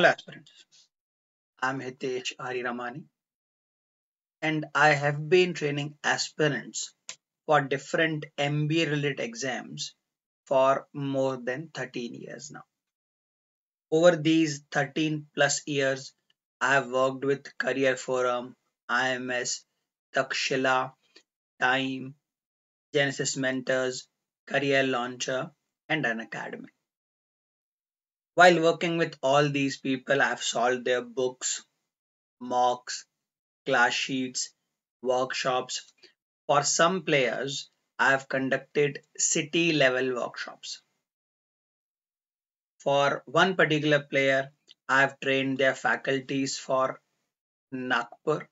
Hello aspirants, I'm Hitesh Ariramani and I have been training aspirants for different MBA related exams for more than 13 years now. Over these 13 plus years, I have worked with Career Forum, IMS, Takshila, Time, Genesis Mentors, Career Launcher, and an academy. While working with all these people, I have solved their books, mocks, class sheets, workshops. For some players, I have conducted city level workshops. For one particular player, I have trained their faculties for Nagpur,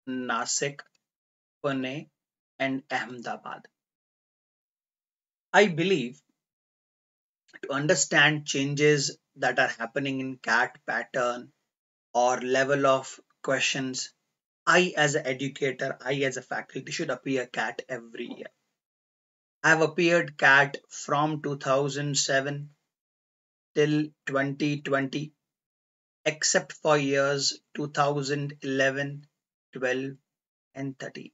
Nasik, Pune, and Ahmedabad. I believe to understand changes that are happening in CAT pattern or level of questions, I as an educator, I as a faculty should appear CAT every year. I have appeared CAT from 2007 till 2020, except for years 2011, 12, and 13.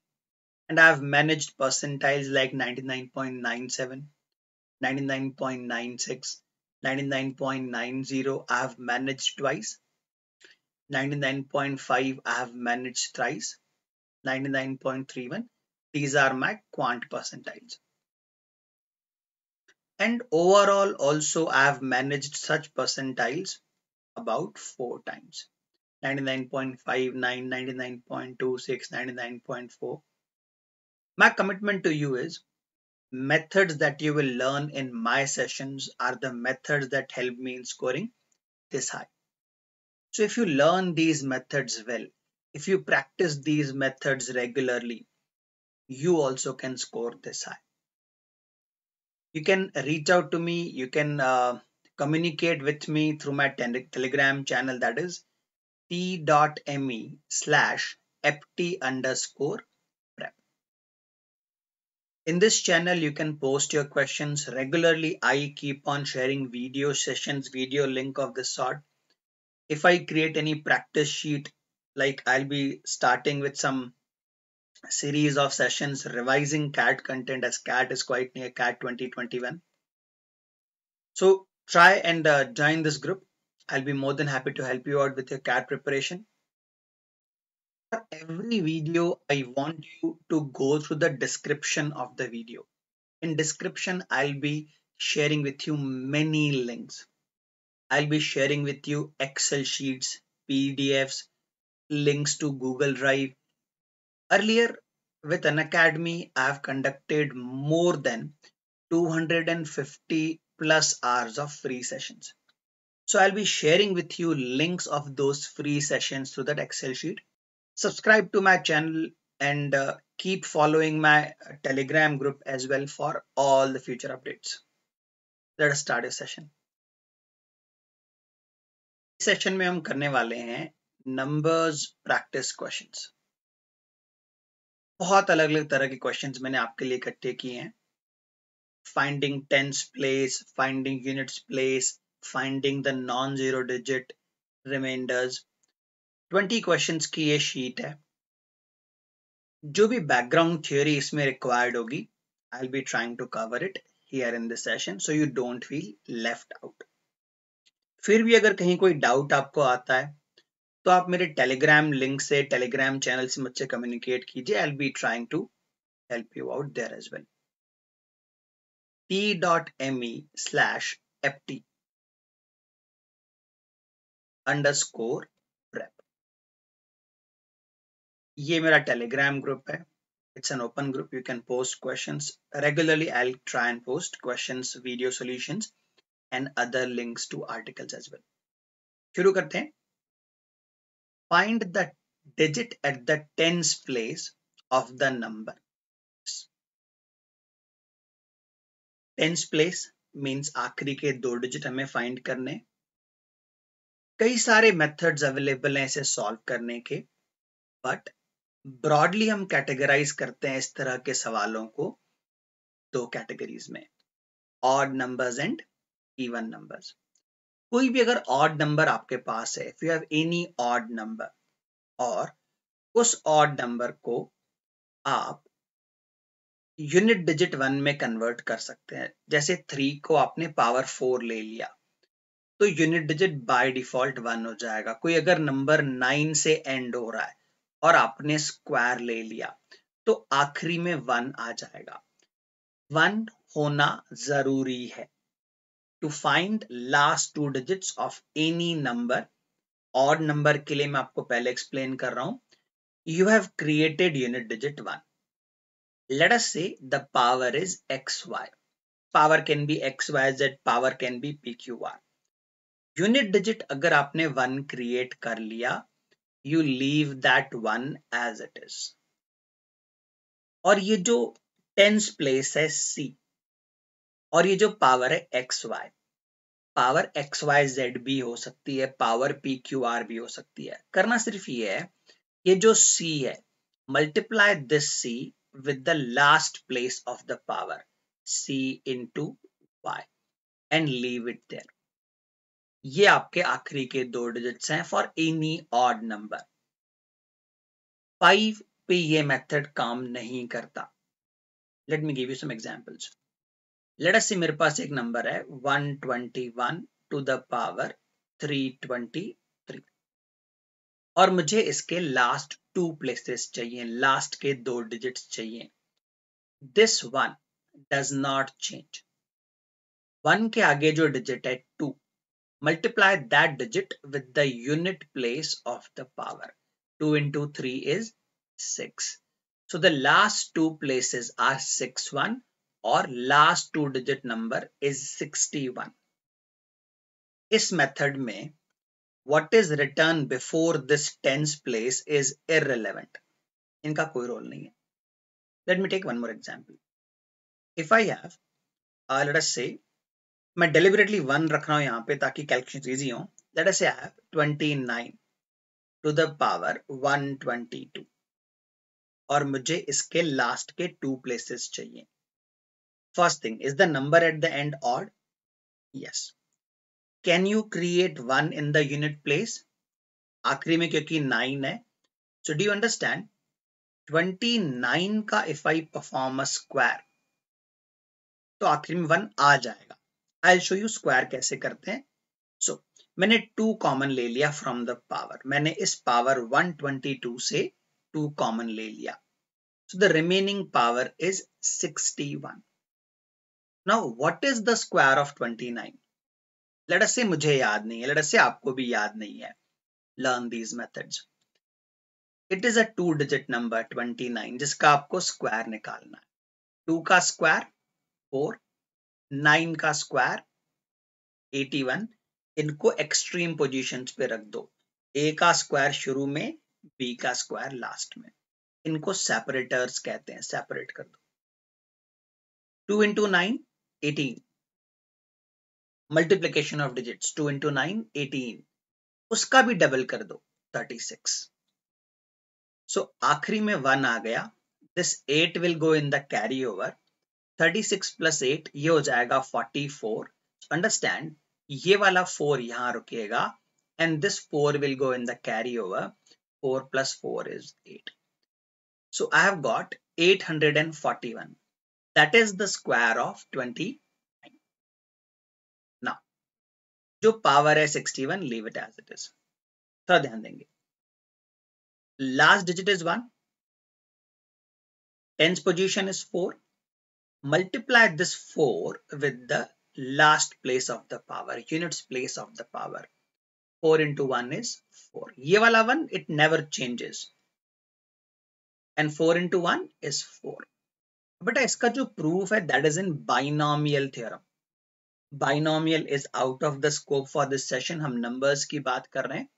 And I have managed percentiles like 99.97, 99.96, 99.90. I have managed twice. 99.5 I have managed thrice. 99.31. These are my quant percentiles. And overall also I have managed such percentiles about 4 times. 99.59, 99.26, 99.4. My commitment to you is methods that you will learn in my sessions are the methods that help me in scoring this high. So if you learn these methods well, if you practice these methods regularly, you also can score this high. You can reach out to me, you can communicate with me through my telegram channel, that is t.me/ft_prep. In this channel, you can post your questions regularly. I keep on sharing video sessions, video link of this sort. If I create any practice sheet, like I'll be starting with some series of sessions revising CAT content, as CAT is quite near CAT 2021. So try and join this group. I'll be more than happy to help you out with your CAT preparation. For every video, I want you to go through the description of the video. In description, I'll be sharing with you many links. I'll be sharing with you Excel sheets, PDFs, links to Google Drive. Earlier with Unacademy, I have conducted more than 250 plus hours of free sessions. So I'll be sharing with you links of those free sessions through that Excel sheet. Subscribe to my channel and keep following my Telegram group as well for all the future updates. Let us start a session. इस session में हम करने वाले हैं numbers practice questions. बहुत अलग अलग तरह के क्वेश्चंस मैंने आपके लिए इकट्ठे किए हैं. Finding tens place, finding units place, finding the non zero digit remainders. 20 questions की ये शीट है. जो भी बैकग्राउंड थ्योरी इसमें रिक्वायर्ड होगी, I will be trying to cover it here in this session so you don't feel left out. फिर भी अगर कहीं कोई डाउट आपको आता है तो आप मेरे टेलीग्राम लिंक से, टेलीग्राम चैनल से मुझसे कम्युनिकेट कीजिए. I will be trying to help you out there as well. t.me/ft_prep. ये मेरा टेलीग्राम ग्रुप है. It's an open group. You can post questions regularly. I'll try and post questions, video solutions, and other links to articles as well. शुरू करते हैं. Find the digit at the tens place of the number. Tens place means आखिरी के 2 digit हमें find करने. कई सारे methods available हैं इसे सॉल्व करने के, बट ब्रॉडली हम कैटेगराइज करते हैं इस तरह के सवालों को 2 कैटेगरीज में, odd numbers and even numbers. कोई भी अगर ऑड नंबर आपके पास है, if you have any odd number, और उस ऑड नंबर को आप यूनिट डिजिट 1 में कन्वर्ट कर सकते हैं। जैसे 3 को आपने पावर 4 ले लिया तो यूनिट डिजिट बाय डिफॉल्ट 1 हो जाएगा। कोई अगर नंबर 9 से एंड हो रहा है और आपने स्क्वायर ले लिया तो आखिरी में 1 आ जाएगा। 1 होना जरूरी है to find last 2 digits of any number. Odd number के लिए मैं आपको पहले एक्सप्लेन कर रहा हूं। You have created unit digit 1। Let us say the power is xy. Power can be xyz, power can be pqr. Unit digit अगर आपने 1 क्रिएट कर लिया, you leave that 1 as it is. और ये जो टेंस प्लेस है c, और ये जो पावर है xy, पावर xyz भी हो सकती है, पावर pqr भी हो सकती है। करना सिर्फ ये है, ये जो c है, multiply this c with the last place of the power, c into y, and leave it there. ये आपके आखिरी के 2 डिजिट्स हैं फॉर एनी ऑड नंबर। 5 पे ये मेथड काम नहीं करता। Let me give you some examples. Let us say मेरे पास एक नंबर है 121 टू द पावर 323, और मुझे इसके लास्ट 2 प्लेसेस चाहिए, लास्ट के 2 डिजिट्स चाहिए। This one does not change. 1 के आगे जो डिजिट है 2, multiply that digit with the unit place of the power. 2 into 3 is 6. So the last 2 places are 61 or last 2 digit number is 61. इस method में what is written before this tens place is irrelevant. इनका कोई role नहीं है। Let me take one more example. If I have, let us say, मैं deliberately 1 रख रहा हूं यहाँ पे ताकि कैलकुलेशन इजी हो। Let us say I have 29 to the power 122, और मुझे इसके लास्ट के 2 प्लेसेस चाहिए। First thing, is the number at the end odd? Yes. Can you create 1 in the unit place? आखिरी में क्योंकि 9 है। सो डू यू अंडरस्टैंड, 29 का if I perform a square तो आखिरी में 1 आ जाएगा। I will show you square कैसे करते हैं। सो मैंने 2 कॉमन ले लिया फ्रॉम द पावर। मैंने इस पावर 122 से 2 कॉमन ले लिया। So the remaining power is 61. Now what is the square of 29? Let us say मुझे याद नहीं है, let us say आपको भी याद नहीं है। Learn these methods. It is a 2-digit number 29 जिसका आपको स्क्वायर निकालना है। 2 का स्क्वायर 4, 9 का स्क्वायर 81। इनको एक्सट्रीम पोजीशंस पे रख दो। A का स्क्वायर शुरू में, B का स्क्वायर लास्ट में। इनको सेपरेटर्स कहते हैं, सेपरेट कर दो। 2 into 9, 18. Multiplication of digits 2 into 9, 18। उसका भी डबल कर दो 36। सो आखिरी में 1 आ गया। This 8 will go in the carry over. 36 plus 8 ये हो जाएगा 44। अंडरस्टैंड, ये वाला 4 यहां रुकेगा and this 4 will go in the carry over. 4 plus 4 is 8. So I have got 841. That is the square of 29. Now जो पावर है 61, leave it as it is. थोड़ा ध्यान देंगे। Last digit is 1, tens position is 4. Multiply this 4 with the last place of the power, units place of the power. 4 into 1 is 4. ये वाला 1 it never changes, and 4 into 1 is 4. But इसका जो proof है that is in binomial theorem. Binomial is out of the scope for this session. हम numbers की बात कर रहे हैं।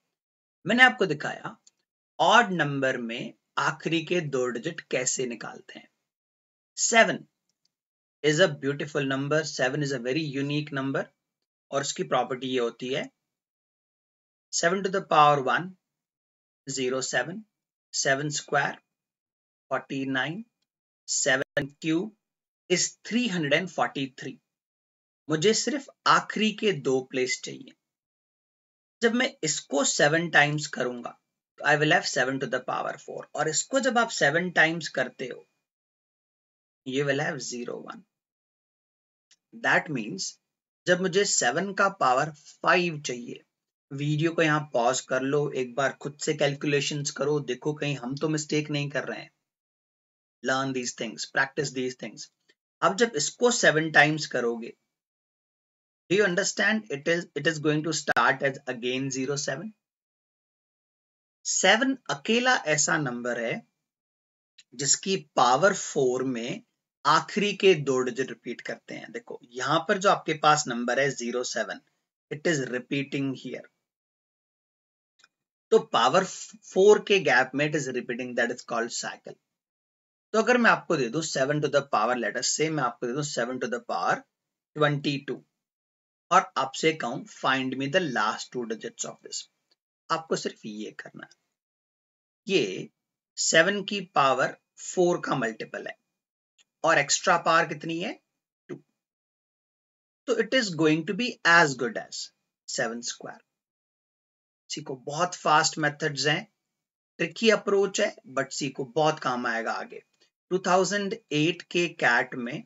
मैंने आपको दिखाया ऑड नंबर में आखिरी के 2 डिजिट कैसे निकालते हैं। 7 is a beautiful number. 7 is a very unique number, और उसकी प्रॉपर्टी ये होती है 7 to the power 1, 07, 7 square 49, 7 cube is 343। मुझे सिर्फ आखिरी के 2 प्लेस चाहिए। जब मैं इसको 7 टाइम्स करूंगा तो आई will have 7 to the power 4, और इसको जब आप 7 टाइम्स करते हो you will have 0 1. That means जब मुझे 7 का पावर 5 चाहिए, वीडियो को यहाँ पॉज कर लो, एक बार खुद से कैलकुलेशंस करो, देखो कहीं हम तो मिस्टेक नहीं कर रहे हैं. Learn these things, practice these things. अब जब इसको 7 टाइम्स करोगे, do you understand it is going to start as again 0 7. 7 अकेला ऐसा नंबर है जिसकी पावर 4 में आखिरी के 2 डिजिट रिपीट करते हैं. देखो यहां पर जो आपके पास नंबर है 0 7, इट इज रिपीटिंग हियर. तो पावर 4 के गैप में it is repeating, that is called cycle. तो अगर मैं आपको दे दूं 7 to the power, late us से मैं आपको दे दूं 7 to the power 22 और आपसे कहूं find me the last 2 digits of this, आपको सिर्फ ये करना है. ये 7 की पावर 4 का मल्टीपल है और एक्स्ट्रा पावर कितनी है 2. तो it is going to be as good as 7 square. सीखो, बहुत फास्ट मेथड्स हैं, ट्रिकी अप्रोच है, बट सीखो बहुत काम आएगा आगे. 2008 के कैट में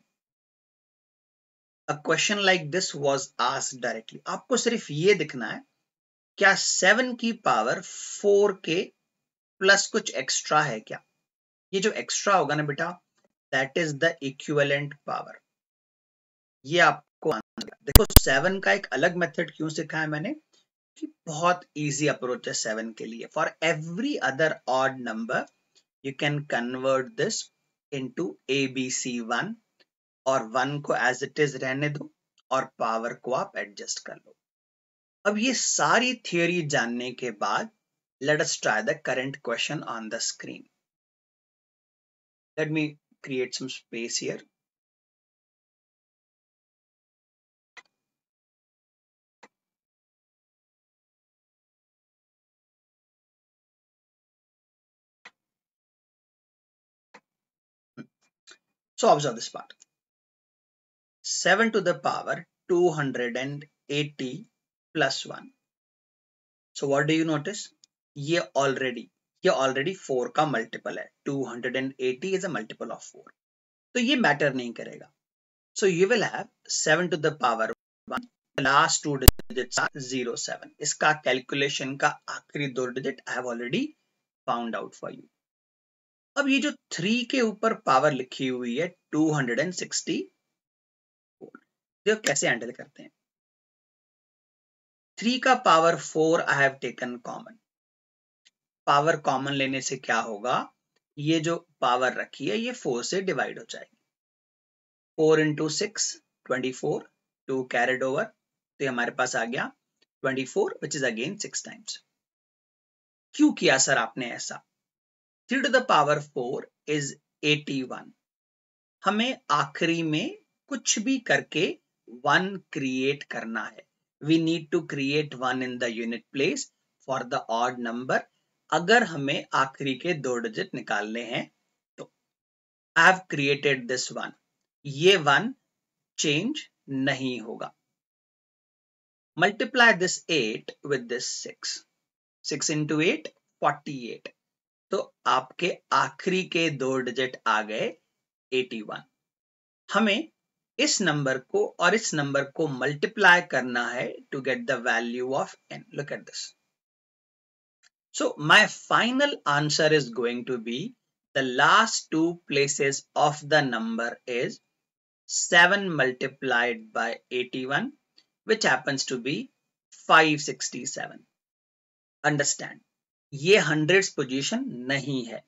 a question like this was asked directly. आपको सिर्फ ये दिखना है क्या 7 की पावर 4 के प्लस कुछ एक्स्ट्रा है क्या. ये जो एक्स्ट्रा होगा ना बेटा, that is the equivalent power. ये आपको आना है. देखो 7 का एक अलग मेथड क्यों सिखाया मैंने, कि बहुत इजी अप्रोच है 7 के लिए. For every other odd number you can convert this into ABC1 और 1 को एज इट इज रहने दो और पावर को आप एडजस्ट कर लो. अब ये सारी थियोरी जानने के बाद let us try the current question on the screen. Let me create some space here. So observe this part. 7 to the power 280 plus 1. So what do you notice? ये already 4 का multiple है. 280 is a multiple of 4. तो ये matter नहीं करेगा. So you will have 7 to the power 1. The last 2 digits are 0 7. इसका calculation का आखिरी 2 digit I have already found out for you. अब ये जो 3 के ऊपर पावर लिखी हुई है 260, देखो कैसे हैंडल करते हैं. 3 का power 4 I have taken common. Power common लेने से क्या होगा, ये जो पावर रखी है ये 4 से डिवाइड हो जाएगी. 4 into 6 24, 2 कैरिड ओवर, तो हमारे पास आ गया 24 which is again 6 times. क्यों किया सर आपने ऐसा? 3 to the power 4 is 81. हमें आखिरी में कुछ भी करके 1 क्रिएट करना है. We need to create 1 in the unit place for the odd number. अगर हमें आखिरी के 2 डिजिट निकालने हैं तो I have created this 1. ये 1 चेंज नहीं होगा. Multiply this 8 with this 6. 6 into 8 48. तो आपके आखिरी के 2 डिजिट आ गए 81. हमें इस नंबर को और इस नंबर को मल्टीप्लाई करना है to get the value of n. Look at this. So my final answer is going to be the last 2 places of the number is 7 multiplied by 81, which happens to be 567. Understand, ये hundreds position नहीं है.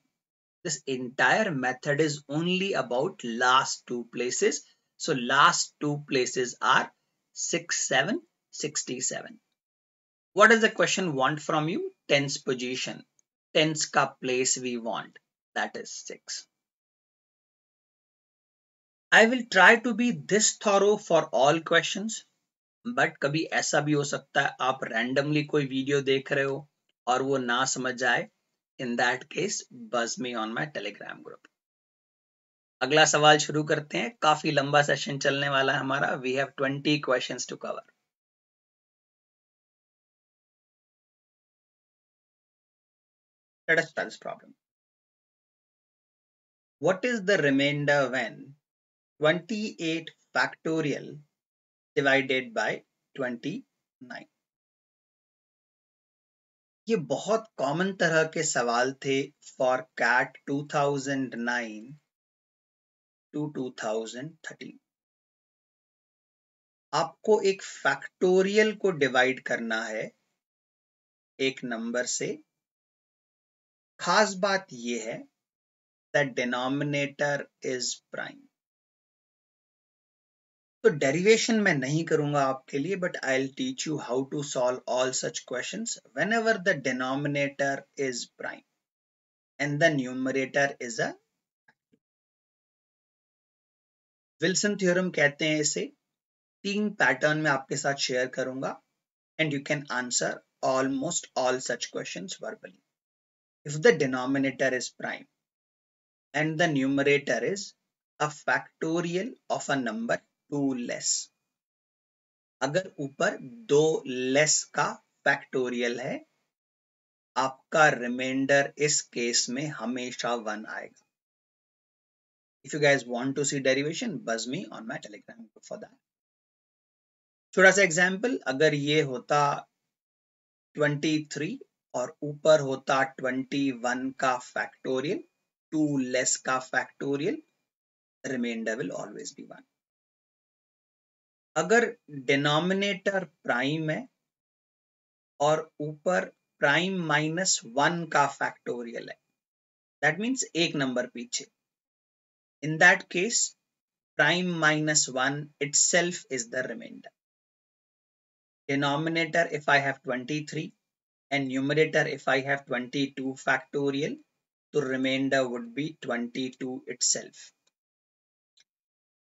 This entire method is only about last 2 places. So last 2 places are 6 7 67. What does the question want from you? Tens position. Tens का place we want, that is 6. I will try to be this thorough for all questions, but कभी ऐसा भी हो सकता है आप randomly कोई video देख रहे हो और वो ना समझ आए. In that case, buzz me on my Telegram group. अगला सवाल शुरू करते हैं. काफी लंबा सेशन चलने वाला है हमारा. We have 20 questions to cover. Let us try this problem. What is the remainder when 28 factorial divided by 29? ये बहुत कॉमन तरह के सवाल थे फॉर कैट 2009 टू 2013। आपको एक फैक्टोरियल को डिवाइड करना है एक नंबर से। खास बात यह है दैट डिनोमिनेटर इज प्राइम। तो डेरिवेशन मैं नहीं करूंगा आपके लिए, but I will teach you how to solve all such questions whenever the denominator is prime and the numerator is a Wilson theorem कहते हैं इसे। 3 पैटर्न में आपके साथ शेयर करूंगा and you can answer almost all such questions verbally. If the denominator is prime and the numerator is a factorial of a number 2 less, अगर ऊपर 2 less का फैक्टोरियल है, आपका रिमाइंडर इस केस में हमेशा 1 आएगा। If you guys want to see derivation, buzz me on my telegram group for that. छोटा सा एग्जाम्पल, अगर ये होता 23 और ऊपर होता 21 का फैक्टोरियल, 2 लेस का factorial, remainder will always be 1। अगर डिनोमिनेटर प्राइम है और ऊपर प्राइम माइनस 1 का फैक्टोरियल है, दैट मीन्स एक नंबर पीछे, in that case prime minus 1 itself is the remainder. Denominator if I have 23 and numerator if I have 22 factorial, तो remainder would be 22 itself.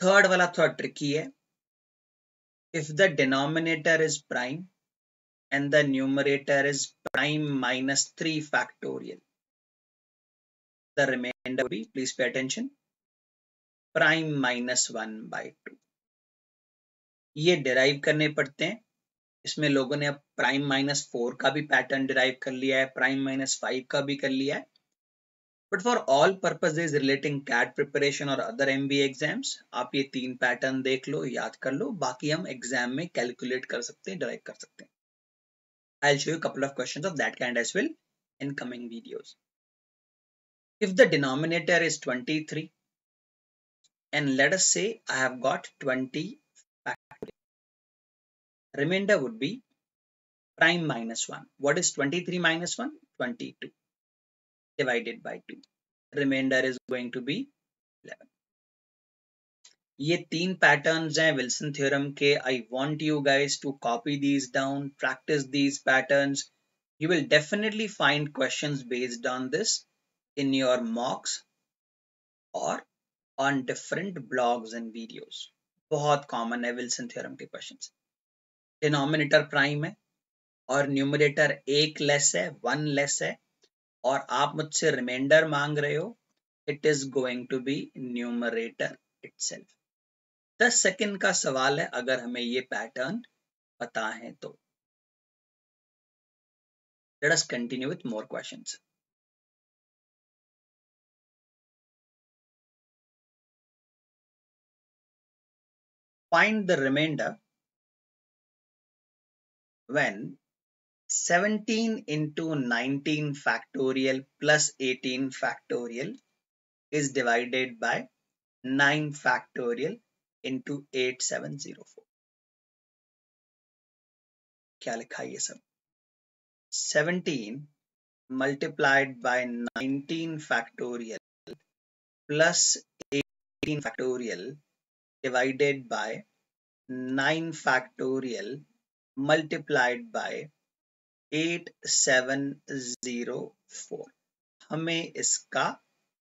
Third वाला थोड़ा ट्रिकी है। If the denominator is prime and the numerator is prime minus 3 factorial, the remainder would be, please pay attention, prime minus 1 by 2. ये derive करने पड़ते हैं। इसमें लोगों ने अब प्राइम माइनस 4 का भी पैटर्न डिराइव कर लिया है, प्राइम माइनस 5 का भी कर लिया है। But for all purposes relating CAT preparation और अदर एमबीए एग्जाम्स, आप ये 3 पैटर्न देख लो, याद कर लो, बाकी हम एग्जाम में कैलकुलेट कर सकते हैं, डिराइव कर सकते हैं। I'll show you a couple of questions of that kind as well in coming videos. If the denominator is 23 and let us say I have got 20 factorial, remainder would be prime minus 1. What is 23 minus 1? 22 divided by 2. Remainder is going to be 11. ये 3 patterns हैं Wilson theorem के। I want you guys to copy these down, practice these patterns. You will definitely find questions based on this in your mocks or on different blogs and videos. बहुत common है Wilson theorem के questions. Denominator prime है और numerator एक less है, 1 less है, और आप मुझसे रिमाइंडर मांग रहे हो, it is going to be numerator itself. 10 second का सवाल है अगर हमें ये पैटर्न पता है तो। Let us continue with more questions. Find the remainder when 17 into 19 factorial plus 18 factorial is divided by 9 factorial into 8704. क्या लिखा है ये सब? 17 multiplied by 19 factorial plus 18 factorial divided by 9 factorial multiplied by 8704. हमें इसका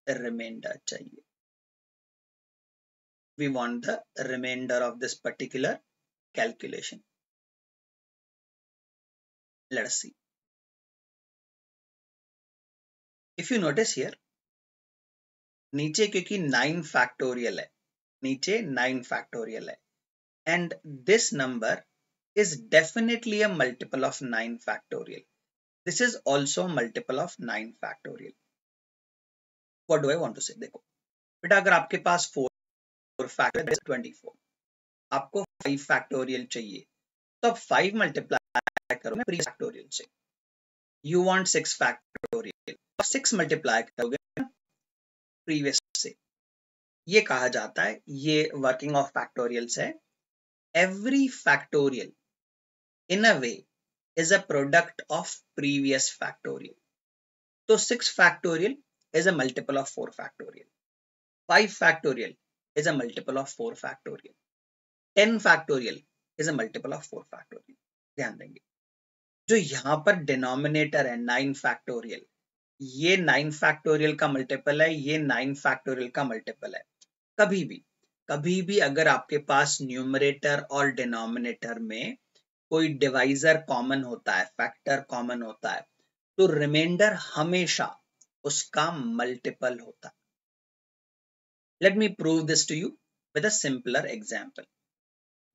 remainder चाहिए. We want the remainder of this particular calculation. Let us see. If you notice here, नीचे क्योंकि 9 factorial है, नीचे 9 factorial है, and this number is definitely a multiple of 9 factorial. This is also multiple of 9 factorial. What do I want to say? देखो बेटा, अगर आपके पास 4 factorial 24, आपको 5 factorial चाहिए, तो अब 5 मल्टीप्लाई करो ना प्री फैक्टोरियल से. You want 6 factorial, 6 मल्टीप्लाई करोगे प्रीवियस से. ये कहा जाता है, ये वर्किंग ऑफ फैक्टोरियल्स है. Every factorial in a way is a product of previous factorial. So 6 factorial is a multiple of 4 factorial. 5 factorial is a multiple of 4 factorial. 10 factorial is a multiple of 4 factorial. ध्यान देंगे, जो यहाँ पर denominator है 9 factorial, ये 9 factorial का multiple है, ये 9 factorial का मल्टीपल है. कभी भी अगर आपके पास न्यूमरेटर और डिनोमिनेटर में कोई डिवाइजर कॉमन होता है, फैक्टर कॉमन होता है, तो रिमाइंडर हमेशा उसका मल्टीपल होता है. Let me prove this to you with a simpler example.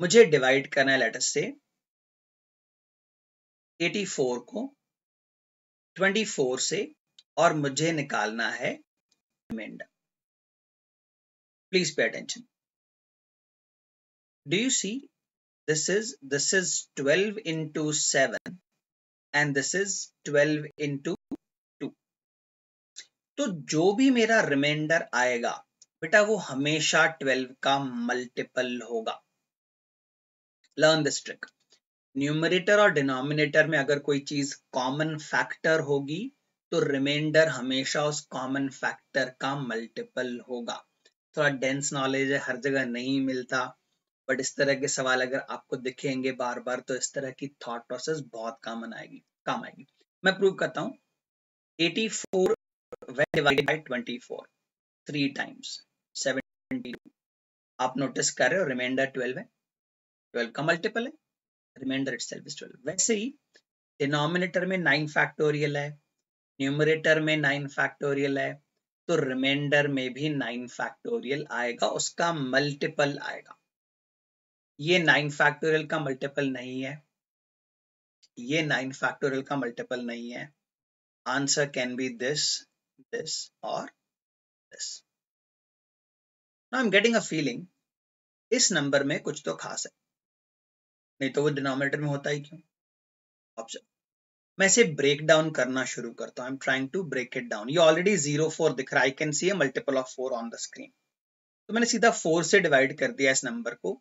मुझे डिवाइड करना है, लेट अस से 84 को 24 से, और मुझे निकालना है remainder. Please pay attention. Do you see this is 12 into 7 and this is 12 into 2. तो जो भी मेरा रिमाइंडर आएगा बेटा, वो हमेशा 12 का मल्टीपल होगा. Learn this trick. न्यूमरेटर और डिनोमिनेटर में अगर कोई चीज कॉमन फैक्टर होगी, तो रिमाइंडर हमेशा उस कॉमन फैक्टर का मल्टीपल होगा. थोड़ा डेंस नॉलेज है, हर जगह नहीं मिलता, बट इस तरह के सवाल अगर आपको दिखेंगे बार बार, तो इस तरह की थॉट प्रोसेस बहुत काम आएगी. मैं प्रूव करता हूँ. 84 when divided by 24 3 times 72. आप नोटिस कर रहे हो रिमाइंडर 12 है, 12 का मल्टीपल है, रिमाइंडर इटसेल्फ इज 12. वैसे ही डिनोमिनेटर में 9 फैक्टोरियल है, न्यूमरेटर में 9 फैक्टोरियल है, तो रिमाइंडर में भी 9 फैक्टोरियल आएगा, उसका मल्टीपल आएगा. ये 9 फैक्टोरियल का मल्टीपल नहीं है, ये 9 फैक्टोरियल का मल्टीपल नहीं है. Answer can be this, this और this. Now I am getting a feeling इस नंबर में कुछ तो खास है, नहीं तो वो डिनोमिनेटर में होता ही क्यों. ऑब्जर्व, मैं इसे ब्रेक डाउन करना शुरू करता हूं. I am trying to break it down. ये ऑलरेडी 0 4 दिख रहा है, I can see a multiple of 4 on the screen. तो मैंने सीधा 4 से डिवाइड कर दिया इस नंबर को,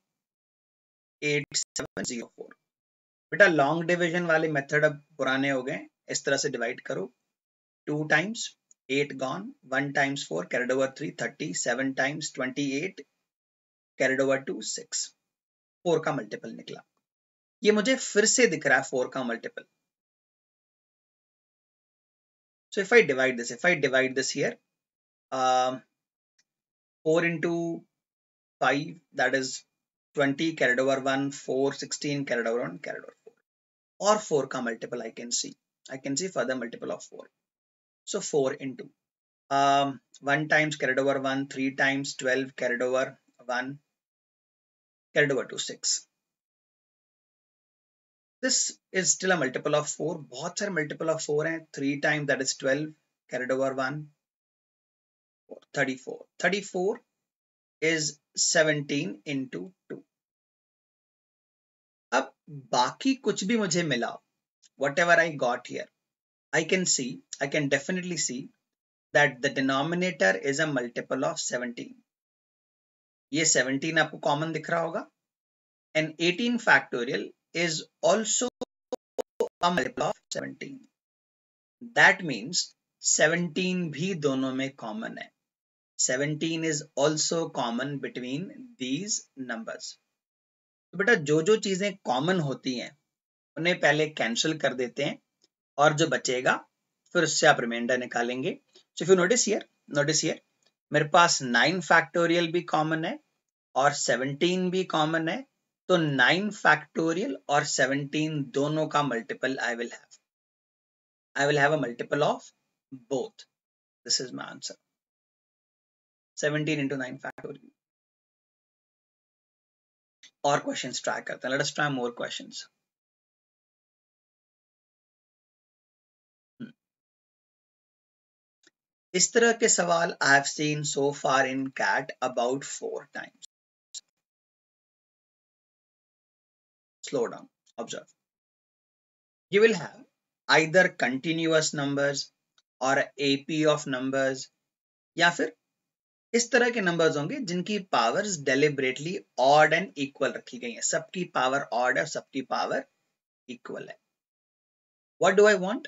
8704. बेटा लॉन्ग डिवीजन वाले मेथड अब पुराने हो गए, इस तरह से डिवाइड करो. 2 times 8 gone, 1 times 4 carried over 3 30, 7 times 28 carried over 2 6. 4 का मल्टीपल निकला. ये मुझे फिर से दिख रहा है 4 का multiple. So if I divide this here, 4 into 5, that is 20 carried over 1, 4 16 carried over 1 carried over 4. और 4 का multiple I can see further multiple of 4. So 4 into 1 times carried over 1, 3 times 12 carried over 1 carried over 2 6. This is still a multiple of 4. बहुत सारे multiple of 4 हैं. 3 times, that is 12 carried over 1, 34. 34 is 17 into 2. अब बाकी कुछ भी मुझे मिला, whatever I got here, I can definitely see that the denominator is a multiple of 17. ये 17 आपको कॉमन दिख रहा होगा, and 18 factorial is also a multiple of 17. That means 17 भी दोनों में कॉमन है. 17 is also common between these numbers. तो बेटा जो जो चीजें कॉमन होती हैं उन्हें पहले कैंसिल कर देते हैं, और जो बचेगा फिर उससे आप रिमाइंडर निकालेंगे. So if you notice here मेरे पास 9 फैक्टोरियल भी कॉमन है और 17 भी कॉमन है, तो 9 फैक्टोरियल और 17 दोनों का multiple I will have a multiple of both. This is my answer. 17 into 9 factorial. और क्वेश्चंस ट्राई करते हैं. Late us try more questions. इस तरह के सवाल I have seen so far in CAT about 4 times. Slow down, observe. You will have either continuous numbers or AP of numbers, या फिर इस तरह के नंबर्स होंगे जिनकी powers deliberately odd and equal रखी गई है, सबकी पावर ऑड है, सबकी पावर इक्वल है. What do I want?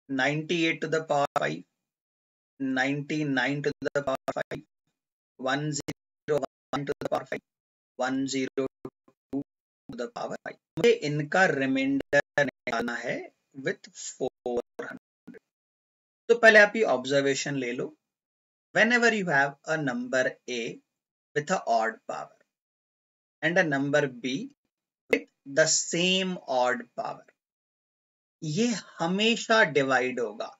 98 to the power 5, 99 to the power 5, 101 to the power 5, 102 to the power 5. मुझे इनका रिमाइंडर निकालना है with 400. तो पहले आप ये ऑब्जर्वेशन ले लो. Whenever you have a number A with a odd power and a number B with the same odd power, ये हमेशा डिवाइड होगा,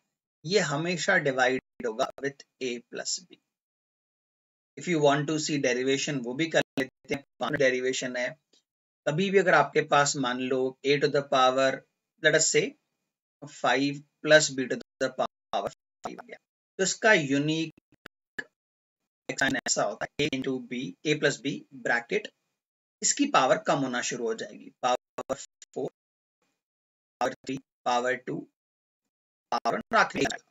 ये हमेशा डिवाइड होगा with A plus B. If you want to see derivation वो भी कर लेते हैं. डेरिवेशन है, कभी भी अगर आपके पास मान लो A to the power let us say 5 plus B to the power 5 आ गया, तो इसका यूनिक एक्सप्रेशन ऐसा होता है A into B, A plus B bracket, इसकी पावर कम होना शुरू हो जाएगी, power 4, power 3, power 2, power 1,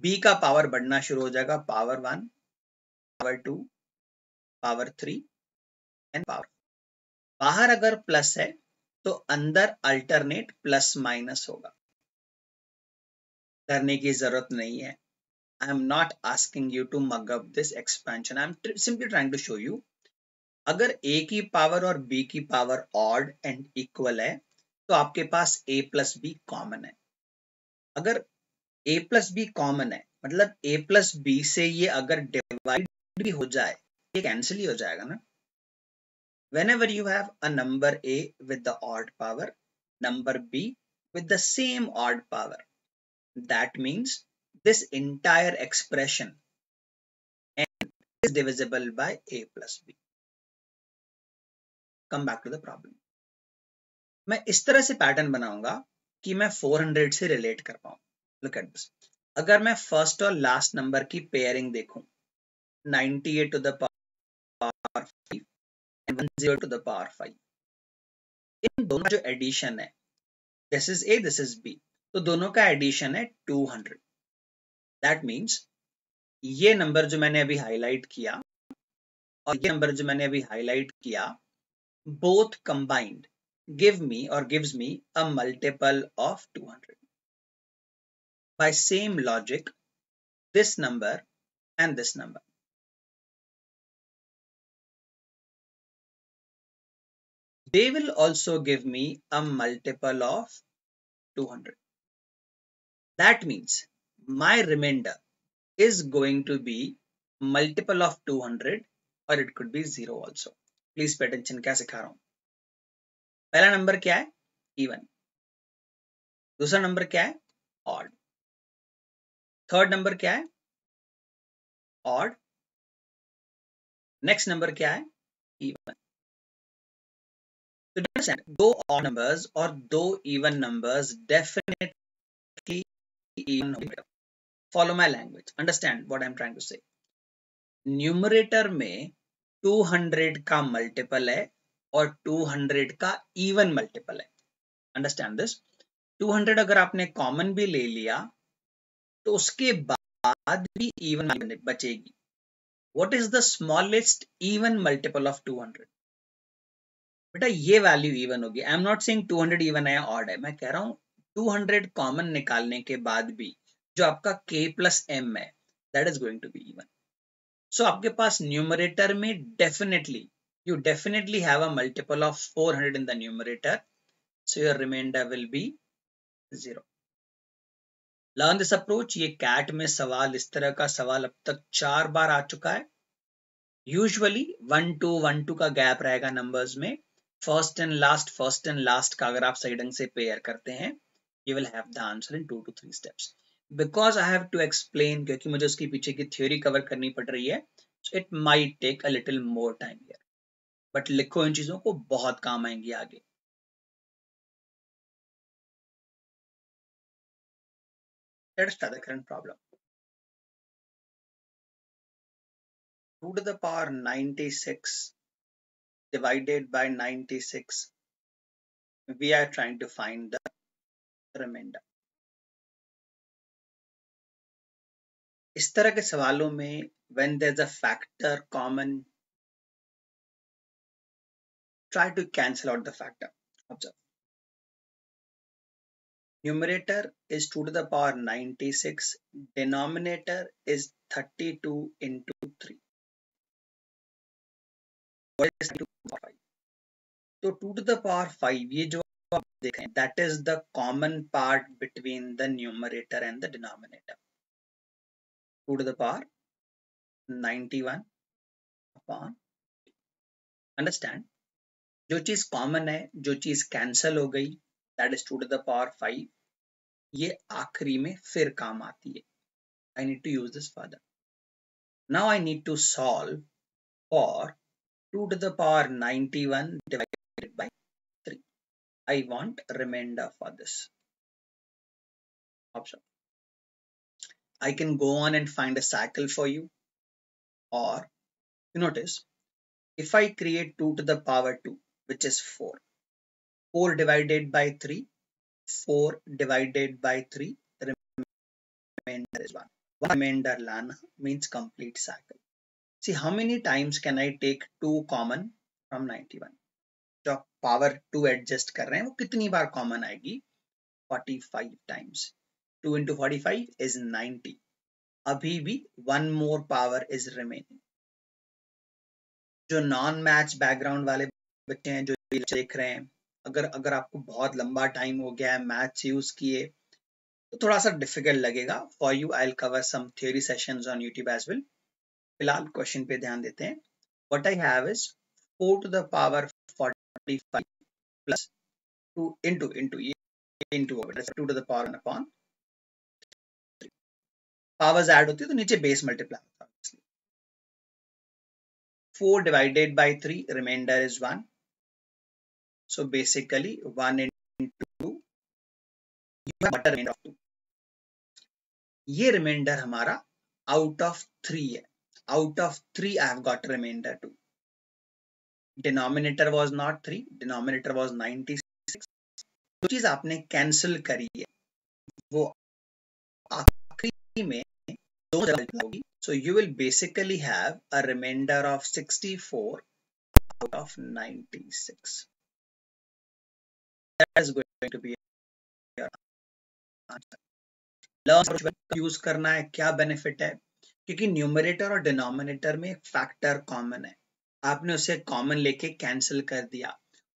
B का पावर बढ़ना शुरू हो जाएगा, power 1, power 2, power 3 and power. बाहर अगर प्लस है तो अंदर अल्टरनेट प्लस माइनस होगा. डरने की जरूरत नहीं है. I am not asking you to mug up this expansion. I am simply trying to show you. अगर A की पावर और B की पावर ऑड एंड इक्वल है तो आपके पास A प्लस B कॉमन है. अगर A प्लस B कॉमन है मतलब A प्लस B से ये अगर डिवाइड भी हो जाए ये कैंसिल ही हो जाएगा ना. Whenever you have a number A with the odd power, number B with the same odd power, that means this entire expression is divisible by A plus B. Come back to the problem. मैं इस तरह से pattern बनाऊंगा कि मैं 400 से relate कर पाऊं. Look at this. अगर मैं फर्स्ट और लास्ट नंबर की पेयरिंग देखूं, 98 to the power 5 and 10 to the power 5, इन दोनों का जो एडिशन है, this is A, this is B, तो दोनों का एडिशन है 200. That means ये नंबर जो मैंने अभी हाईलाइट किया और ये नंबर जो मैंने अभी हाईलाइट किया, both combined give me or gives me a multiple of 200. By same logic, this number and this number, they will also give me a multiple of 200. That means my remainder is going to be multiple of 200 or it could be 0 also. Please pay attention क्या सिखा रहा हूं. पहला number क्या है? Even. दूसरा number क्या है? Odd. थर्ड नंबर क्या है? Odd. नेक्स्ट नंबर क्या है? Even. So understand, दो odd numbers और दो even numbers definitely even होंगे. Follow my language. Understand what I'm trying to say. Numerator में 200 का मल्टीपल है और 200 का इवन मल्टीपल है. Understand this. 200 अगर आपने कॉमन भी ले लिया तो उसके बाद भी इवन बचेगी. What is the smallest even multiple of 200? बेटा ये वैल्यू इवन होगी. I am not saying 200 even है ऑड है, मैं कह रहा हूं 200 कॉमन निकालने के बाद भी जो आपका k प्लस m है that is going to be even. So आपके पास न्यूमरेटर में you definitely have a multiple of 400 in the numerator, so your remainder will be 0. Learn this approach. ये CAT में सवाल, इस तरह का सवाल अब तक 4 बार आ चुका है. यूजुअली 1-2 का गैप रहेगा नंबर्स में. फर्स्ट एंड लास्ट का अगर आप सही ढंग से पेयर करते हैं you will have the answer in 2 to 3 steps. Because I have to explain, क्योंकि मुझे उसकी पीछे की थ्योरी कवर करनी पड़ रही है, so it might take a little more time here. But लिखो इन चीजों को, बहुत काम आएंगी आगे. Let's start the current problem. 2 to the power 96 divided by 96. We are trying to find the remainder. इस तरह के सवालों में when there's a factor common, try to cancel out the factor. Observe. Numerator is 2 to the power 96. Denominator is 32 into 3. What is 2 to the power 5? So 2 to the power 5, ये जो आप देखें, that is the common part between the numerator and the denominator. 2 to the power 91 upon. Understand? जो चीज common है, जो चीज cancel हो गई, that is 2 to the power 5. ये आखिरी में फिर काम आती है. I need to use this further. Now I need to solve for 2 to the power 91 divided by 3. I want remainder for this. Observe. I can go on and find a cycle for you, or you notice if I create 2 to the power 2, which is 4, 4 divided by 3, 4 divided by 3, the remainder is 1. One remainder lana means complete cycle. See, how many times can I take 2 common from 91? जो आप power 2 adjust कर रहे हैं, वो कितनी बार common आएगी? 45 times. 2 into 45 is 90. अभी भी one more power is remaining. जो नॉन मैच बैकग्राउंड वाले बच्चे हैं जो देख रहे हैं, अगर आपको बहुत लंबा टाइम हो गया है मैथ्स यूज किए तो थोड़ा सा डिफिकल्ट लगेगा. For you I will cover some theory sessions on YouTube as well. फिलहाल क्वेश्चन पे ध्यान देते हैं. What I have is 4 to the power 45 plus 2 into 2 to the power 1 upon 3. Powers add होती है तो नीचे बेस मल्टीप्लाई होता है. 4 divided by 3, remainder is 1. So basically 1 into 2, you have got a remainder of 2. ये remainder हमारा out of 3 है. Out of 3 I have got remainder 2. Denominator was not 3, denominator was 96. जो चीज आपने कैंसिल करी है वो आखिरी में दो जगह होगी. So you will basically have a remainder of 64 out of 96. That is going to be your answer. Learn use करना है. क्या बेनिफिट है? क्योंकि न्यूमरेटर और डिनोमिनेटर में फैक्टर कॉमन है. आपने उसे कॉमन लेके कैंसिल कर दिया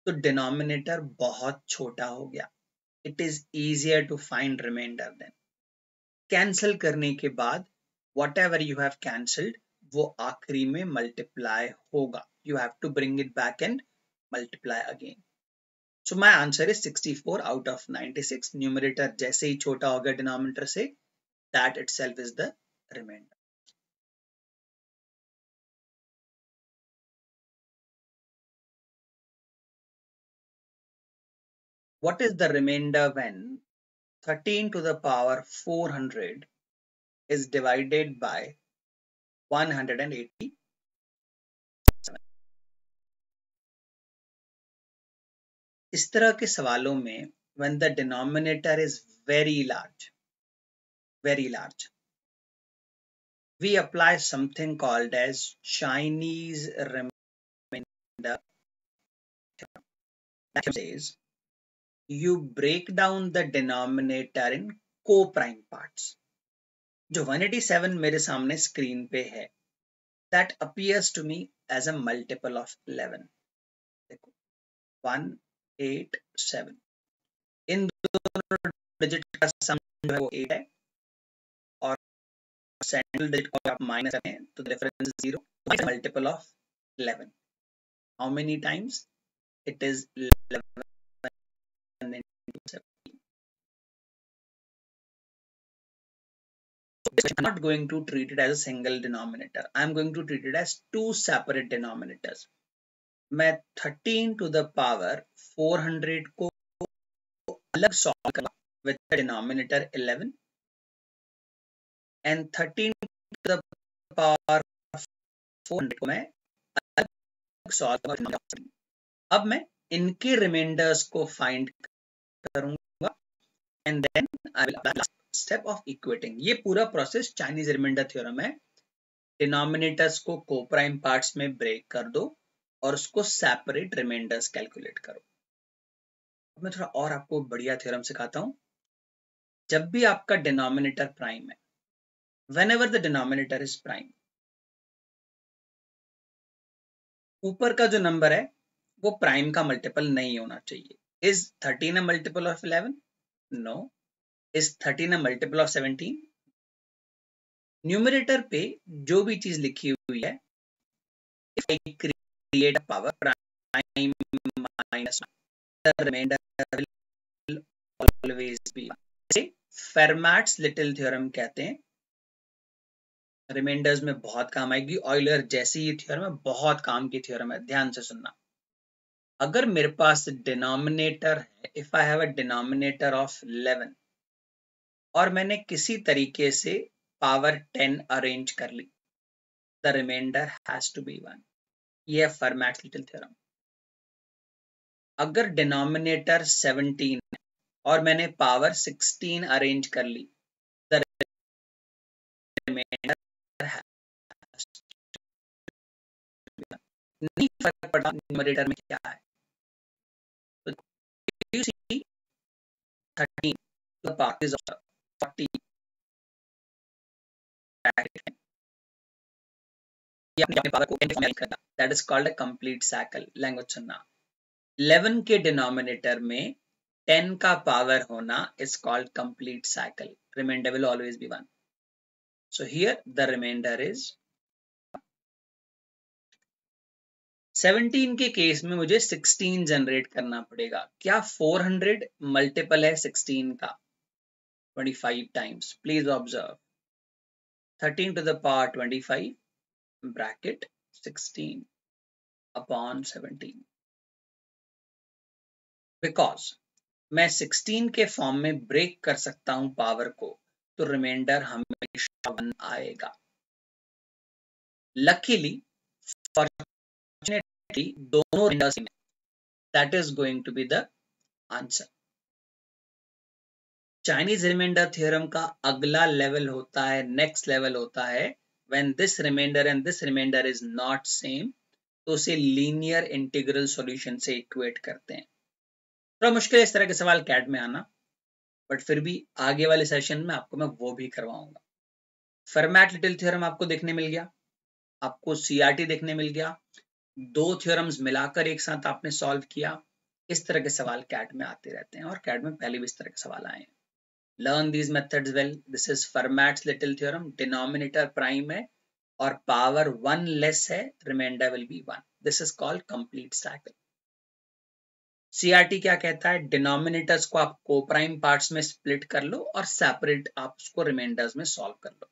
तो डिनोमिनेटर बहुत छोटा हो गया. It is easier to find remainder then. Cancel करने के बाद whatever you have cancelled वो आखिरी में मल्टीप्लाई होगा. You have to bring it back and multiply again. So my answer is 64 out of 96. Numerator जैसे ही छोटा होगा denominator से, that itself is the remainder. What is the remainder when 13 to the power 400 is divided by 187? इस तरह के सवालों में when the denominator is very large, we apply something called as Chinese remainder theorem. That says you break down the denominator in co-prime parts. जो 187 मेरे सामने screen पे है, that appears to me as a multiple of 11. देखो 187. इन दोनों digit का सम जो है वो 8 है और सेंट्रल डिजिट को आप माइनस करें तो difference 0. Multiple of 11. How many times? It is 11 into 17. I'm not going to treat it as a single denominator. I'm going to treat it as two separate denominators. मैं 13 to the power 400 को अलग solve करूंगा with the denominator 11 and 13 to the power 400 को मैं solve करूंगा। अब मैं इनके रिमाइंडर्स को फाइंड करूंगा and then I will apply step of equating. ये पूरा प्रोसेस चाइनीज रिमाइंडर थ्योरम है। डिनोमिनेटर्स को कोप्राइम पार्ट्स में ब्रेक कर दो और उसको सेपरेट रिमाइंडर्स कैलकुलेट करो। अब मैं थोड़ा और आपको बढ़िया थ्योरम सिखाता हूं। जब भी आपका डिनोमिनेटर प्राइम है, whenever the denominator is prime, ऊपर का जो नंबर है वो प्राइम का मल्टीपल नहीं होना चाहिए। Is 13 a multiple of 11? No. Is 13 a multiple of 17? Numerator पे जो भी चीज लिखी हुई है, if I create a power prime minus the remainder will always be 1. इसे फेरमैट्स लिटिल थ्योरम कहते हैं। रिमाइंडर्स में बहुत काम आएगी। ऑयलर जैसी ये थ्योरम है, बहुत काम की थ्योरम है, ध्यान से सुनना। अगर मेरे पास डिनोमिनेटर है, if I have a denominator of 11 और मैंने किसी तरीके से पावर 10 अरेंज कर ली, the remainder has to be 1। ये है फेरमैट्स लिटिल थ्योरम। अगर डिनोमिनेटर 17 है और मैंने पावर 16 अरेंज कर ली, द रिमाइंडर नहीं फर्क पड़ता न्यूमरेटर में क्या है। तो you see 13 the part is 40 ये अपने पावर को 10 फॉर्म में करना, that is called a complete cycle. Language सुनना, 11 के डिनोमिनेटर में 10 का पावर होना is called complete cycle. Remainder will always be 1. So here the remainder is 17 के केस में मुझे 16 जनरेट करना पड़ेगा। क्या 400 मल्टीपल है 16 का? 25 times. Please observe, 13 to the power 25 bracket 16 upon 17। Because मैं 16 के फॉर्म में ब्रेक कर सकता हूं पावर को, तो रिमाइंडर हमेशा 1 आएगा। लकीली फॉर्चुनेटली दोनों रिमाइंडर्स में, that is going to be the answer. Chinese remainder theorem का अगला लेवल होता है, नेक्स्ट लेवल होता है, when this remainder and this remainder is not same, तो उसे लीनियर इंटीग्रल सॉल्यूशन से इक्वेट करते हैं। थोड़ा मुश्किल है इस तरह के सवाल कैट में आना, बट फिर भी आगे वाले सेशन में आपको मैं वो भी करवाऊंगा। फेरमैट लिटिल थ्योरम आपको देखने मिल गया, आपको सीआरटी देखने मिल गया, दो थ्योरम्स मिलाकर एक साथ आपने सॉल्व किया। इस तरह के सवाल कैट में आते रहते हैं और कैट में पहले भी इस तरह के सवाल आए हैं। Learn these methods well. This is Fermat's little theorem. Denominator prime है और पावर 1 लेस है, remainder will be 1। This is called complete cycle. CRT क्या कहता है? डिनोमिनेटर्स को आप कोप्राइम पार्ट्स में स्प्लिट कर लो और सेपरेट आप उसको रिमाइंडर्स में सॉल्व कर लो।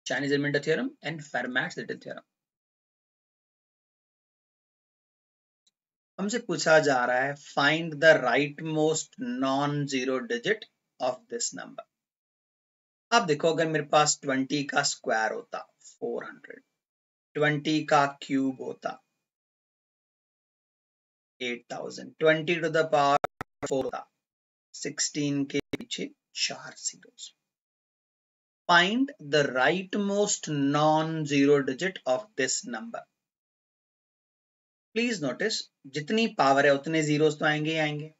Chinese remainder theorem and Fermat's little theorem. हमसे पूछा जा रहा है find the right most non zero digit of this number. अब देखो, अगर मेरे पास 20 का स्क्वायर होता 400, 20 का क्यूब होता 8000, 20 टू द पावर 4 होता 16 के पीछे 4 zeros. Find the rightmost non-zero digit of this number. Please notice, जितनी पावर है उतने जीरोस तो आएंगे ही आएंगे।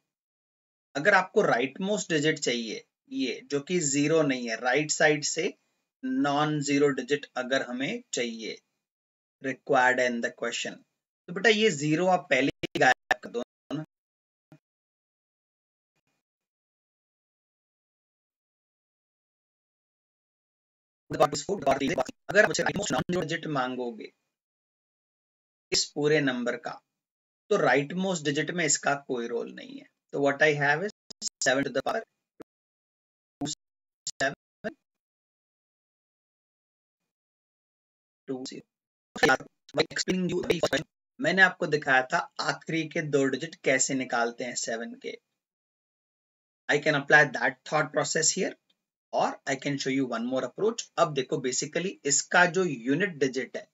अगर आपको राइट मोस्ट डिजिट चाहिए, ये जो कि जीरो नहीं है, राइट साइड से नॉन जीरो डिजिट अगर हमें चाहिए, रिक्वायर्ड इन द क्वेश्चन, तो बेटा ये जीरो आप पहले ही गायब कर दो ना। अगर मुझे right most non zero digit मांगोगे इस पूरे नंबर का, तो राइट मोस्ट डिजिट में इसका कोई रोल नहीं है। तो what I have is 7 to the power 2720। मैंने आपको दिखाया था आखिरी के दो डिजिट कैसे निकालते हैं 7 के। I can apply that thought process here और I can show you one more approach. अब देखो, बेसिकली इसका जो यूनिट डिजिट है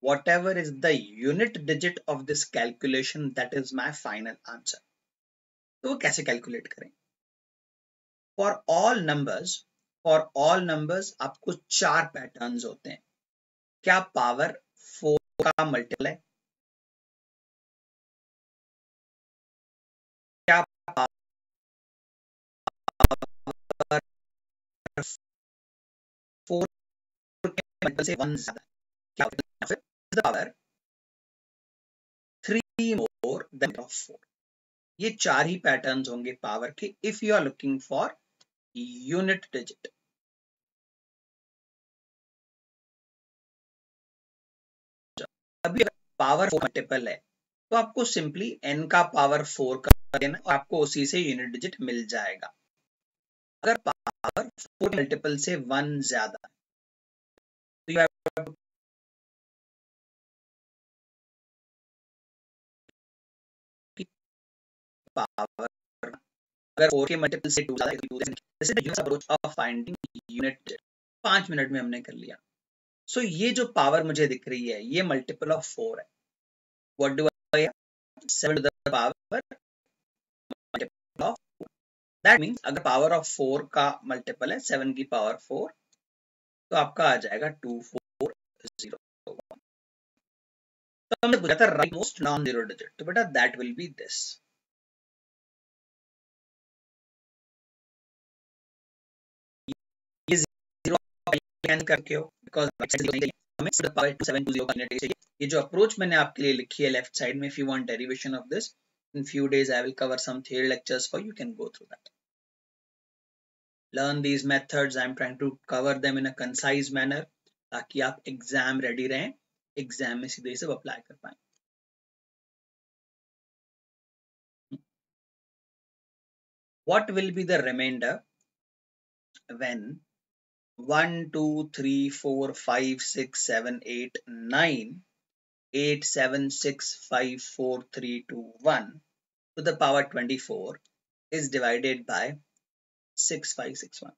whatever is the unit digit of this calculation, that is my final answer. तो वो कैसे कैलकुलेट करें? फॉर ऑल नंबर्स आपको 4 पैटर्न्स होते हैं. क्या पावर 4 का मल्टीपल है? क्या पावर 4 के मल्टीपल से 1 ज्यादा है? क्या फिर पावर 3 मोर देन ऑफ 4. ये 4 ही पैटर्न्स होंगे पावर के if you are looking for unit digit. अभी पावर 4 मल्टीपल है तो आपको सिंपली n का पावर 4 कर देना और आपको उसी से यूनिट डिजिट मिल जाएगा. अगर पावर 4 मल्टीपल से 1 ज्यादा है तो यू हैव टू पावर. अगर 4 के मल्टीपल से 2 ज्यादा है तो 2 this is the unique approach of finding unit digit. 5 minute में हमने कर लिया. सो ये जो पावर मुझे दिख रही है ये मल्टीपल ऑफ 4 है. What do I have? 7 to the power multiple of 4. That means अगर पावर ऑफ 4 का मल्टीपल है 7 की पावर 4 तो आपका आ जाएगा 2401. तो हमने पूछा था right most non zero digit, तो बेटा दैट विल बी दिस. ये जीरो कैंसिल करके हो बिकॉज़ हमें द पावर 2720 का यूनिट चाहिए. ये जो अप्रोच मैंने आपके लिए लिखी है लेफ्ट साइड में, if you want derivation of this in few days I will cover some theory lectures for you can go through that. Learn these methods. I am trying to cover them in a concise manner ताकि आप exam ready रहें, exam में सीधे सब apply कर पाए. What will be the remainder when 1 2 3 4 5 6 7 8 9 8 7 6 5 4 3 2 1 to the power 24 is divided by 6561?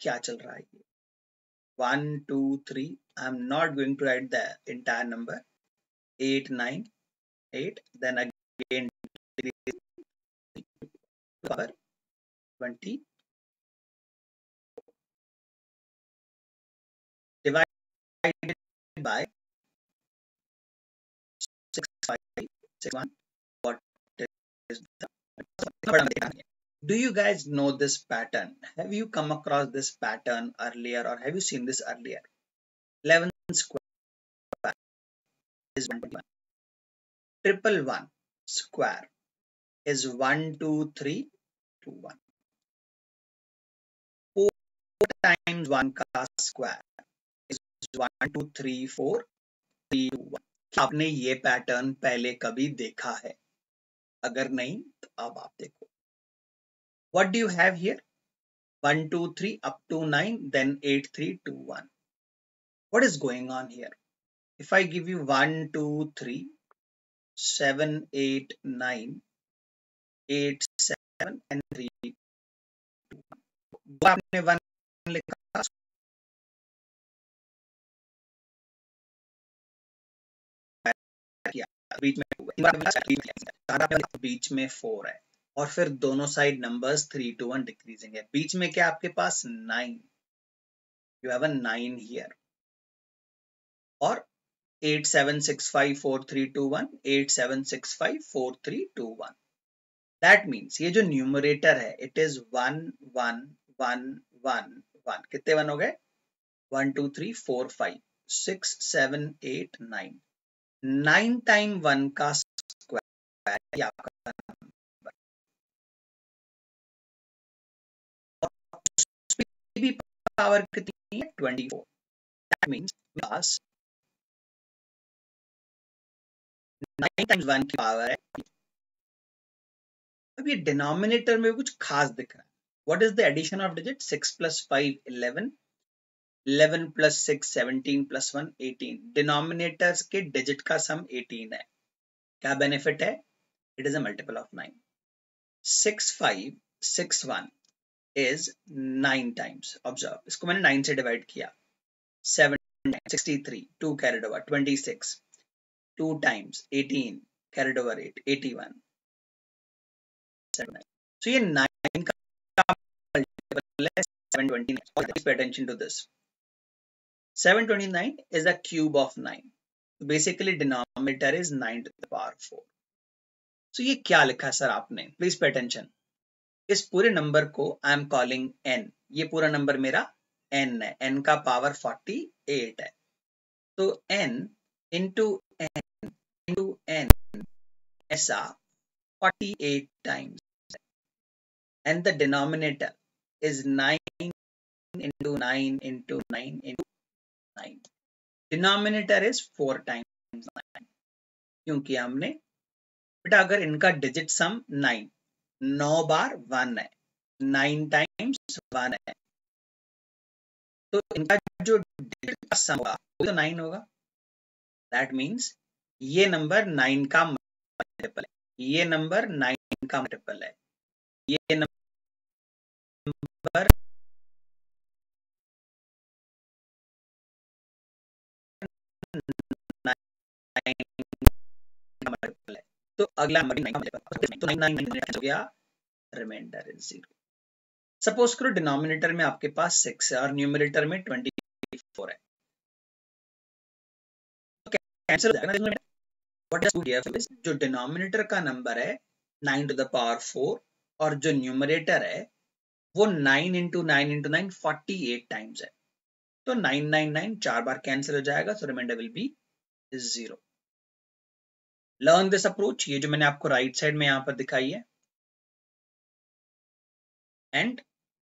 क्या चल रहा है ये? 1 2 3 I am not going to write the entire number. 8 9 8 then again power 20 divided by 6561. What is the? Do you guys know this pattern? Have you come across this pattern earlier or have you seen this earlier? 11 square is 121. 111 square is 1 2 3 2 1. 4 times 1 का square is 1 2 3 4 3 2 1. क्या आपने ये pattern पहले कभी देखा है? अगर नहीं तो अब आप देखो. What do you have here? 1 2 3 up to 9 then 8 3 2 1. What is going on here? If I give you 1 2 3 7 8 9 8 7 and 3 2 1. आपने 1 लिखा बीच में बीच में 4 है और फिर दोनों साइड नंबर्स 3 2 1 डिक्रीजिंग है. बीच में क्या आपके पास 9. You have a 9 here. और 8 7 6 5 4 3 2 1 8 7 6 5 4 3 2 1. That means ये जो न्यूमरेटर है it is 1 1 1 1 1. कितने 1 हो गए? 1 2 3 4 5 6 7 8 9. 9 टाइम 1 का स्क्वायर आपका नंबर. भी पावर कितनी है? 24. That means पास 9 टाइम्स 1 की पावर है. अब ये डिनोमिनेटर में कुछ खास दिख रहा है. What is the addition of digit? 6 plus 5 11 11 plus 6 17 plus 1 18. Denominators के डिजिट का सम 18 है. क्या बेनिफिट है? It is a multiple of 9. 6 5 6 1 is 9 times. Observe, इसको मैंने 9 से डिवाइड किया. 7 63, 2 carried over 26, 2 times 18 carried over 8, 81, 79. So ये 9 का multiple है 729. Please pay attention to this. 729 is a cube of 9. So basically denominator is 9 to the power 4. So ये क्या लिखा सर आपने? Please pay attention. इस पूरे नंबर को आई एम कॉलिंग n. ये पूरा नंबर मेरा n है. n का पावर 48 है. तो n into n ऐसा 48 times, and the denominator is 9 into 9 into 9 into 9. Denominator is 4 times 9. क्योंकि हमने बेटा अगर इनका डिजिट सम 9 बार 1 है, 9 टाइम्स 1 है, तो इनका जो डिजिट का सम होगा वो तो 9 होगा. दैट मीन्स ये नंबर 9 का मल्टीपल है, ये नंबर 9 का मल्टीपल है, ये नंबर 9 का मल्टीपल है. तो अगला नंबर 9 का मल्टीपल, तो 9 हो गया, रिमाइंडर इज 0. सपोज करो डिनोमिनेटर में आपके पास 6 है और न्यूमरेटर में 24 है, तो कैंसिल हो जाएगा. व्हाट डज DF इज, जो डिनोमिनेटर का नंबर है 9 to the power 4 और जो न्यूमरेटर है वो 9 into 9 into 9 48 टाइम्स है. तो 999 4 बार कैंसिल हो जाएगा, so remainder will be 0. Learn this approach, ये जो मैंने आपको राइट साइड में यहाँ पर दिखाई है, and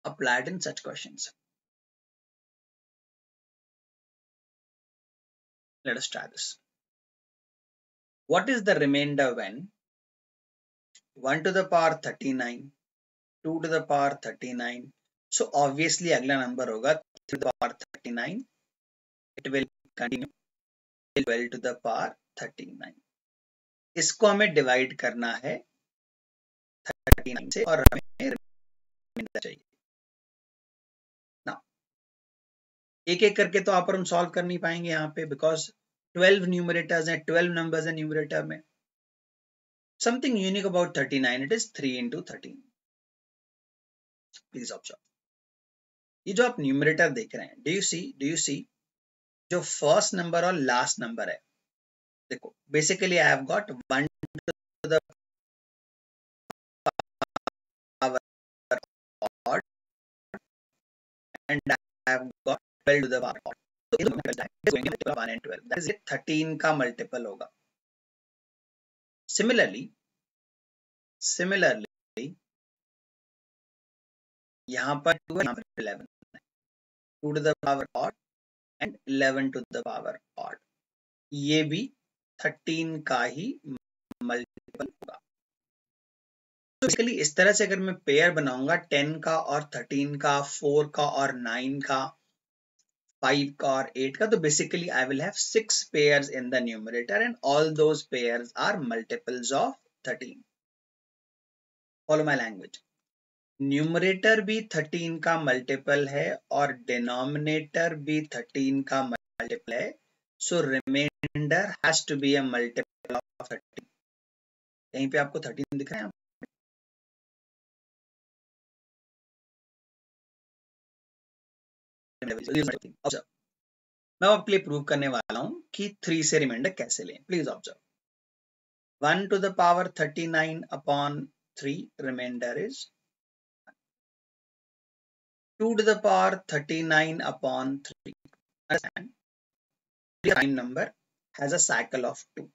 apply it in such questions. Let us try this. What is the remainder when 1 to the power 39, 2 to the power 39? So obviously अगला नंबर होगा 3 to the power 39. It will continue till 12 to the power 39. इसको हमें divide करना है 39 से और हमें reminder चाहिए. एक एक करके तो आप और हम सॉल्व कर नहीं पाएंगे यहाँ पे, बिकॉज 12 न्यूमरेटर्स हैं, 12 नंबर्स हैं न्यूमरेटर में. Something unique about 39, it is 3 into 13. Please observe, ये जो आप न्यूमरेटर देख रहे हैं, डू यू सी जो फर्स्ट नंबर और लास्ट नंबर है, देखो basically I have got 1 to the power odd and I have got 12 to the power odd. तो ये दोनों 1 and 12, that is 13 का मल्टीपल होगा. Similarly यहाँ पर 2 है, यहाँ पर 11 है. 2 to the power odd and 11 to the power odd, ये भी 13 का ही मल्टीपल होगा. तो बेसिकली इस तरह से अगर मैं पेयर बनाऊंगा 10 का और 13 का, 4 का और 9 का, 5 का और 8 का, तो basically I will have 6 pairs in the numerator and all those pairs are multiples of 13. Follow my language. Numerator भी 13 का मल्टीपल है और डिनोमिनेटर भी 13 का मल्टीपल है, so remainder has to be a multiple of 13. कहीं पे आपको 13 दिख रहा है? मैं आपके लिए प्रूव करने वाला हूं कि 3 से रिमाइंडर कैसे लें. Please observe. 1 to the power 39 upon 3, remainder is 2 to the power 39 upon 3. Understand? The prime number has a cycle of 2.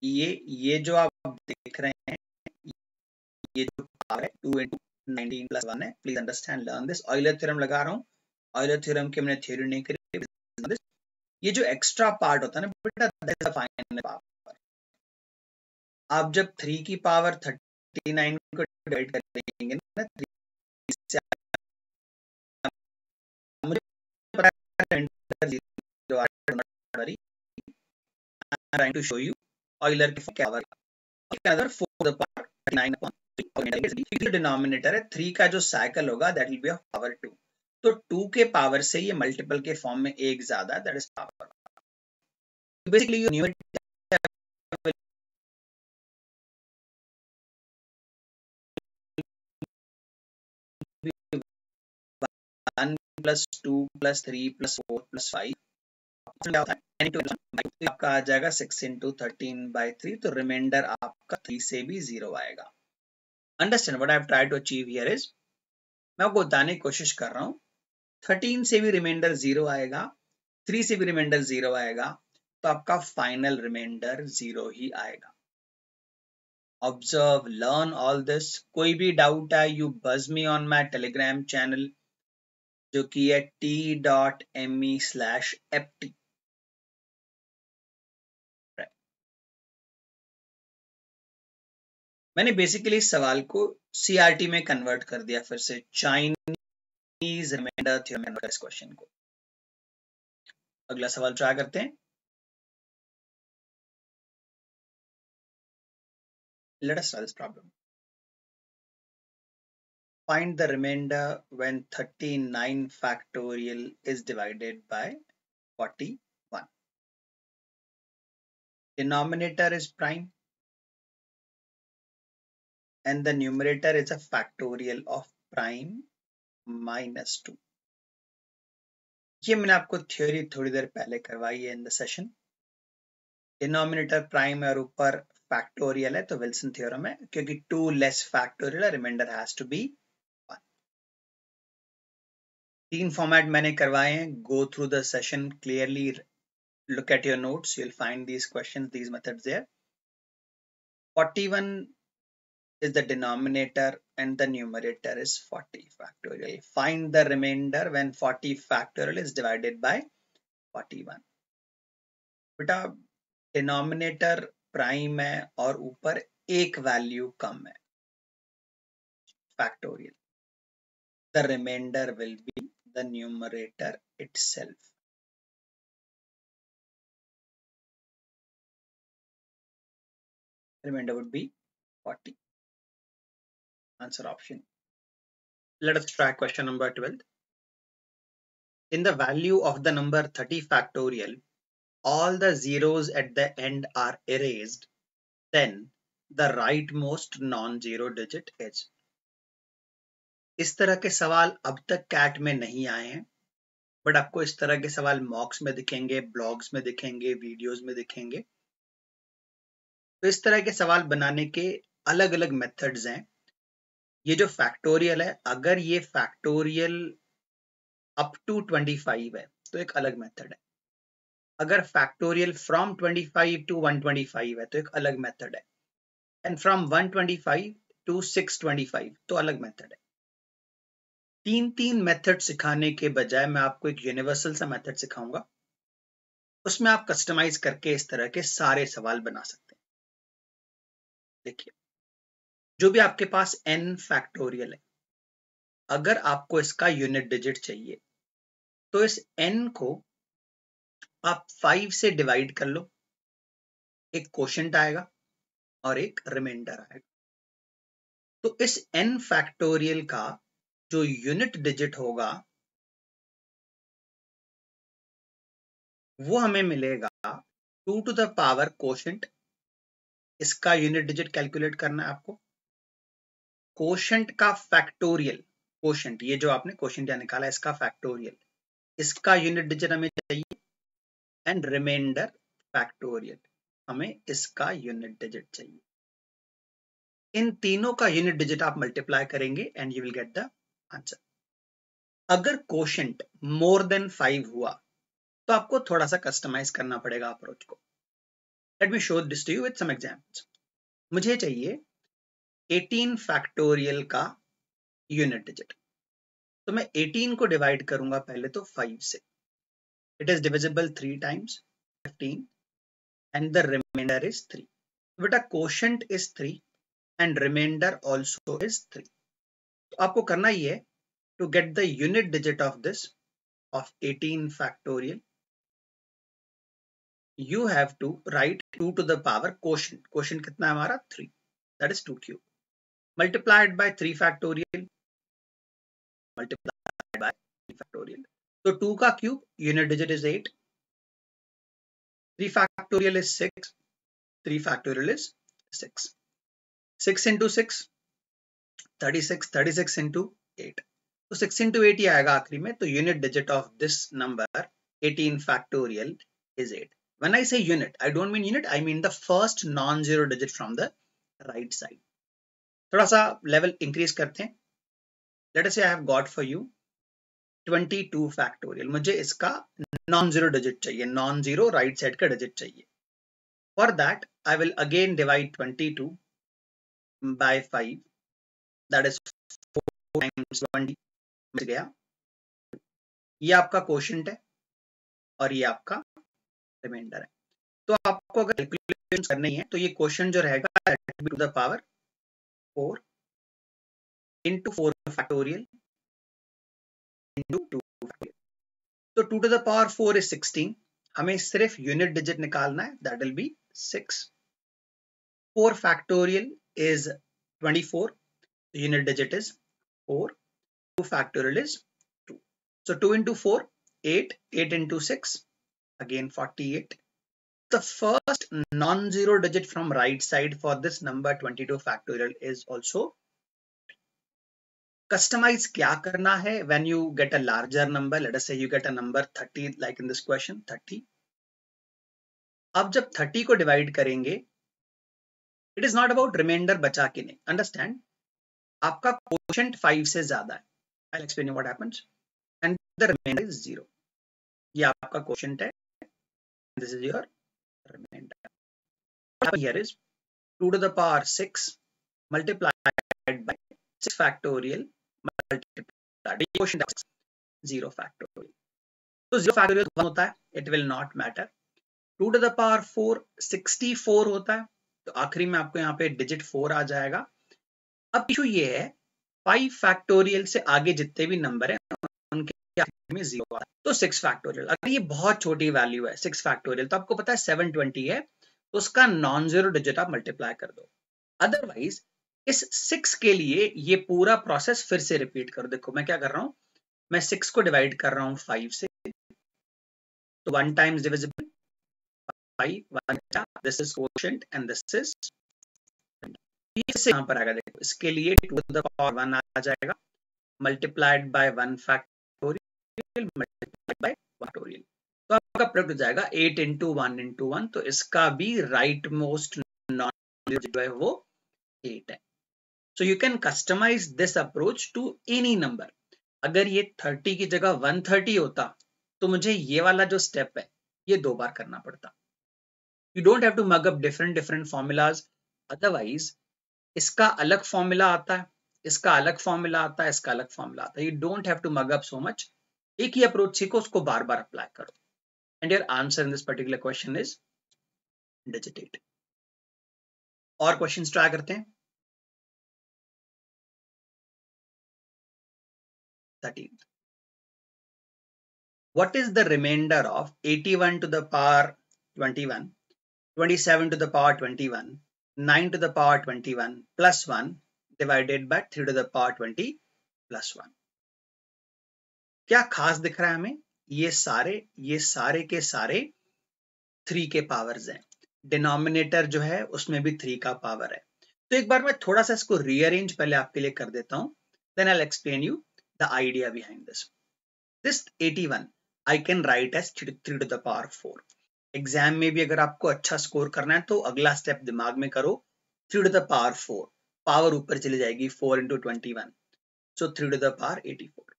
ये जो आप देख रहे हैं, ये जो पावर है 2 into 19 plus 1 है. Please understand, learn this. Euler theorem लगा रहा हूँ. ऑयलर थ्योरम की हमने थ्योरी नहीं करी. ये जो एक्स्ट्रा पार्ट होता है ना बेटा, that is the final power. आप जब 3 की पावर 39 को डिवाइड करेंगे ना 3 से, मुझे पता है trying to show you Euler की power. another 4 to the power 39 upon 3. Denominator है 3 का जो साइकिल होगा that will be of power 2. तो 2 के पावर से ये मल्टीपल के फॉर्म में एक ज्यादा, that is power. Basically your numerator 1 plus 2 plus 3 plus 4 plus 5 आपका आ जाएगा 6 इंटू 13/3, तो रिमाइंडर आपका 3 से भी 0 आएगा। Understand what I have tried to achieve here is, मैं आपको बताने की कोशिश कर रहा हूँ 13 से भी रिमाइंडर 0 आएगा, 3 से भी रिमाइंडर 0 आएगा, तो आपका फाइनल रिमाइंडर 0 ही आएगा। Observe, learn all this. कोई भी डाउट है यू बज me on my Telegram channel जो कि है t.me/ft। मैंने बेसिकली इस सवाल को CRT में कन्वर्ट कर दिया, फिर से चाइनीज रिमाइंडर थ्योरम इस क्वेश्चन को। अगला सवाल ट्राई करते हैं। Let us solve this problem. Find the remainder when 39 factorial is divided by 41. Denominator is prime and the numerator is a factorial of prime minus 2. ये मैंने आपको थ्योरी थोड़ी देर पहले करवाई है in the session. Denominator prime है और ऊपर फैक्टोरियल है, तो विल्सन थ्योरम है, क्योंकि 2 less factorial remainder has to be 1। 3 format मैंने करवाए हैं, go through the session clearly, look at your notes, you'll find these questions, these methods there. 41 is the denominator and the numerator is 40 factorial. Find the remainder when 40 factorial is divided by 41. बेटा denominator prime है और ऊपर एक value कम है, factorial. The remainder will be the numerator itself. Remainder would be 40. Answer option. Let us try question number 12. In the value of the number 30 factorial, all the zeros at the end are erased, then the rightmost non-zero digit is. इस तरह के सवाल अब तक cat में नहीं आए हैं, बट आपको इस तरह के सवाल मॉक्स में दिखेंगे, ब्लॉग्स में दिखेंगे, वीडियोस में दिखेंगे। तो इस तरह के सवाल बनाने के अलग अलग मेथड्स हैं। ये जो फैक्टोरियल है, अगर ये फैक्टोरियल अप टू 25 है तो एक अलग मेथड है। अगर फैक्टोरियल फ्रॉम 25 टू 125 है तो एक अलग मेथड है, एंड फ्रॉम 125 टू 625 तो अलग मेथड है। तीन मेथड सिखाने के बजाय मैं आपको एक यूनिवर्सल सा मेथड सिखाऊंगा, उसमें आप कस्टमाइज करके इस तरह के सारे सवाल बना सकते हैं। देखिए, जो भी आपके पास n फैक्टोरियल है, अगर आपको इसका यूनिट डिजिट चाहिए तो इस n को आप 5 से डिवाइड कर लो, एक क्वोशिएंट आएगा और एक रिमाइंडर आएगा। तो इस n फैक्टोरियल का जो यूनिट डिजिट होगा वो हमें मिलेगा 2 टू द पावर क्वोशिएंट। इसका यूनिट डिजिट कैलकुलेट करना है आपको। क्वोशिएंट का फैक्टोरियल, क्वोशिएंट ये जो आपने क्वोशिएंट या निकाला इसका फैक्टोरियल, इसका यूनिट डिजिट हमें चाहिए, एंड रिमाइंडर फैक्टोरियल, हमें इसका यूनिट डिजिट चाहिए। इन तीनों का यूनिट डिजिट आप मल्टीप्लाई करेंगे and you will get the answer. अगर क्वोशिएंट मोर देन 5 हुआ तो आपको थोड़ा सा कस्टमाइज करना पड़ेगा अप्रोच को। Let me show this to you with some examples. मुझे चाहिए 18 फैक्टोरियल का यूनिट डिजिट, तो मैं 18 को डिवाइड करूंगा पहले तो 5 से। It is divisible 3 times 15 and the remainder is 3। बेटा quotient is 3 and remainder also is 3। तो आपको करना ही है to get the unit digit of this of 18 factorial, you have to write 2 to the power quotient. Quotient कितना है हमारा 3, that is 2 cube, multiplied by 3 factorial multiplied by factorial. So 2 का cube unit digit is 8. 3 factorial is 6. 3 factorial is 6. 6 into 6 36. 36 into 8. तो 6 into 8 ही आएगा आखिरी में. तो unit digit of this number 18 factorial is 8. When I say unit, I don't mean unit, I mean the first non-zero digit from the right side. थोड़ा सा level increase करते हैं. Let us say I have got for you 22 factorial. मुझे इसका non-zero digit चाहिए, non-zero right side का digit चाहिए. For that, I will again divide 22 by 5. That is 4 times 20. मिल गया. ये आपका क्वोशिएंट है और ये आपका रिमाइंडर है. तो आपको अगर कैलकुलेशन करनी है तो ये क्वोशिएंट जो रहेगा to the power 4 into 4 factorial into 2 factorial. तो 2 to the power 4 is 16. हमें सिर्फ यूनिट डिजिट निकालना है. That will be 6. 4 factorial is 24. The unit digit is 4. 2 factorial is 2. So 2 into 4, 8. 8 into 6, again 48. The first non-zero digit from right side for this number 22 factorial is also. Customize क्या करना है when you get a larger number. Let us say you get a number 30 like in this question 30. अब जब 30 को divide करेंगे, it is not about remainder बचा के नहीं. Understand? आपका quotient 5 से ज्यादा है. I'll explain you what happens. And the remainder is 0. ये आपका quotient है. This is your remainder. What happens here is 2 to the power 6 multiplied by 6 factorial multiplied by quotient of 6, 0 factorial. तो 0 factorial 1 होता है. It will not matter. 2 to the power 4 64 होता है. तो आखिरी में आपको यहाँ पे डिजिट 4 आ जाएगा. अब इशू ये है 5 फैक्टोरियल से आगे जितने भी नंबर हैं उनके आखिर में 0 आता है. तो 6 फैक्टोरियल, अगर ये बहुत छोटी वैल्यू है 6 फैक्टोरियल, तो आपको पता है 720 है, तो उसका नॉन जीरो डिजिट आप मल्टीप्लाई कर दो. अदरवाइज इस 6 के लिए ये पूरा प्रोसेस फिर से रिपीट करो. देखो मैं क्या कर रहा हूं, मैं 6 को डिवाइड कर रहा हूं 5 से. तो 1 times divisible 5, 1 this is quotient and this is से यहाँ पर आएगा. देखो इसके लिए 2 to the power 1 आ जाएगा multiplied by 1 factorial multiplied by factorial. तो आपका प्रोडक्ट हो जाएगा 8 into 1 into 1. तो इसका भी राइट मोस्ट नॉन जो है वो 8 है. So you can customise this approach to any number. अगर ये 30 की जगह 130 होता तो मुझे ये वाला जो स्टेप है ये 2 बार करना पड़ता. You don't have to mug up different formulas. Otherwise इसका अलग फॉर्मूला आता है, इसका अलग फॉर्मूला आता है, इसका अलग फॉर्मूला आता है. You don't have to mug up so much. एक ही अप्रोच सीखो, उसको बार बार अप्लाई करो. And your answer in this particular question is digit 8. और क्वेश्चंस ट्राई करते हैं. 13. What is the remainder of 81 to the power 21, 27 to the power 21, 9 to the power 21 plus 1 divided by 3 to the power 20 plus 1? क्या खास दिख रहा है हमें? ये सारे के सारे 3 के पावर्स हैं. डिनोमिनेटर जो है उसमें भी 3 का पावर है. तो एक बार मैं थोड़ा सा इसको रीअरेंज पहले आपके लिए कर देता हूं. Then I'll explain you the idea behind this. This 81 I can write as 3 to the power 4. Exam में भी अगर आपको अच्छा स्कोर करना है तो अगला स्टेप दिमाग में करो. 3 to the power 4, पावर ऊपर चली जाएगी 4 into 21, so 3 to the power 84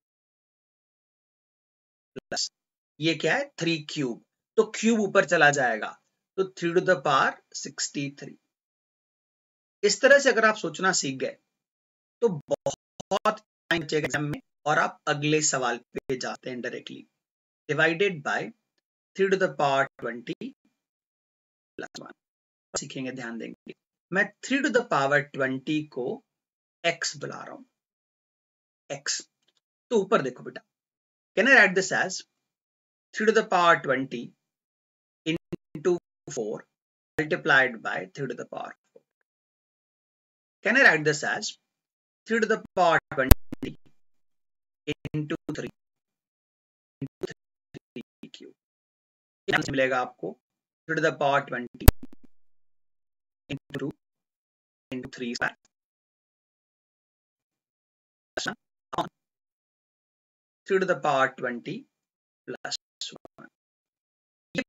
plus ये क्या है 3 क्यूब, तो क्यूब ऊपर चला जाएगा तो 3 to the power 63. इस तरह से अगर आप सोचना सीख गए तो बहुत टाइम बचेगा एग्जाम में और आप अगले सवाल पे जाते हैं directly. Divided by 3 to the power 20 plus 1 सीखेंगे, ध्यान देंगे. मैं 3 to the power 20 को x बुला रहा हूं. x तो ऊपर देखो बेटा. Can I write this as 3 to the power 20 into 4 multiplied by 3 to the power 4? Can I write this as 3 to the power 20 into 3 into 3 cube, मिलेगा आपको 3 to the power 20 into 2 into 3 square plus 1 on 3 to the power 20 plus 1। ये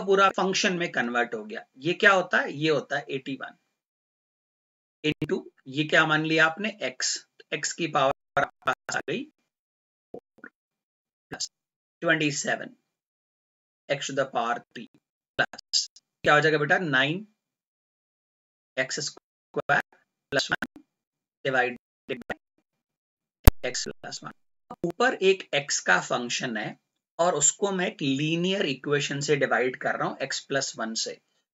पूरा function में convert हो गया। ये क्या होता है? ये होता है 81 इंटू, ये क्या मान लिया आपने? x, x की पावर पास आ गई 4 plus 27 x to the power 3 plus क्या हो जाएगा बेटा? 9 x square plus 1 divided by x plus 1। ऊपर एक x का फंक्शन है और उसको मैं एक लीनियर इक्वेशन से डिवाइड कर रहा हूं x प्लस 1 से,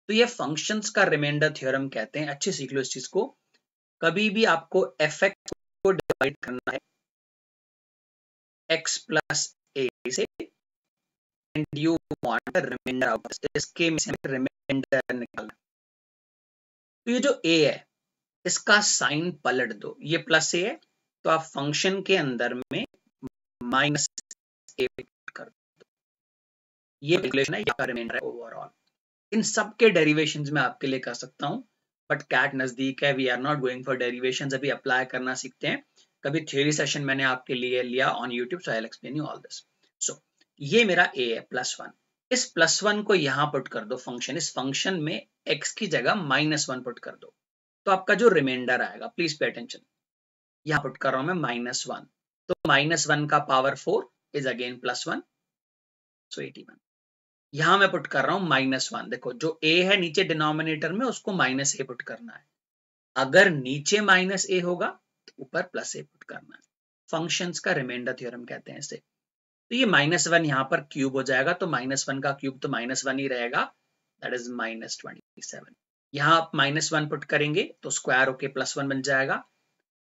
तो ये फंक्शंस का रिमाइंडर थ्योरम कहते हैं। अच्छे सीख लो इस चीज को। कभी भी आपको fx को डिवाइड करना है x प्लस a से and you want a remainder out, इसके में से रिमाइंडर निकालना। तो ये जो a है इसका साइन पलट दो, ये प्लस a है तो आप फंक्शन के अंदर में माइनस a कर दो, ये कैलकुलेशन है, ये रिमाइंडर है ओवरऑल। इन सब के डेरिवेशंस में आपके लिए कर सकता हूं, बट कैट नजदीक है, we are not going for derivations, अभी अप्लाई करना सीखते हैं। कभी थ्योरी सेशन मैंने आपके लिए लिया on YouTube, so I will explain you all this. So ये मेरा a है प्लस 1, इस प्लस 1 को यहां पुट कर दो फंक्शन, इस फंक्शन में x की जगह माइनस 1 पुट कर दो, तो आपका जो रिमाइंडर आएगा, प्लीज पे अटेंशन, यहां पुट कर रहा हूं मैं माइनस 1, तो माइनस 1 का पावर 4 इज अगेन प्लस 1, सो 81। यहां मैं पुट कर रहा हूं माइनस 1, देखो जो a है नीचे डिनोमिनेटर में उसको माइनस a पुट करना है, अगर नीचे माइनस a होगा तो ऊपर प्लस a पुट करना है। फंक्शंस का रिमाइंडर थ्योरम कहते हैं इसे। तो ये माइनस 1 यहाँ पर क्यूब हो जाएगा, तो माइनस 1 का क्यूब तो माइनस 1 ही रहेगा, दैट इज माइनस 27। यहाँ आप माइनस 1 पुट करेंगे तो स्क्वायर होके प्लस 1 बन जाएगा,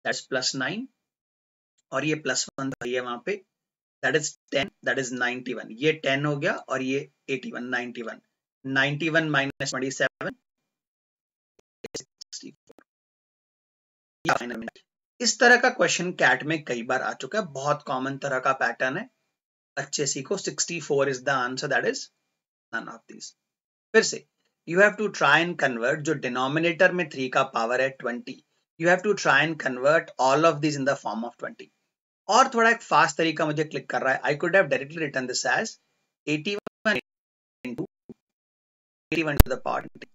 दैट इज प्लस 9, और ये प्लस 1 है वहां पे, दैट इज 10, दैट इज 91, ये 10 हो गया और ये 81, 91, 91 माइनस 27 64। इस तरह का क्वेश्चन कैट में कई बार आ चुका है, बहुत कॉमन तरह का पैटर्न है, अच्छे सीखो। 64 is the answer, that is none of this. फिर से you have to try and convert, जो डिनोमिनेटर में 3 का पावर है 20, you have to try and convert all of this in the form of 20। और थोड़ा एक फास्ट तरीका मुझे क्लिक कर रहा है, I could have directly written this as 81 into 81 to the power 20,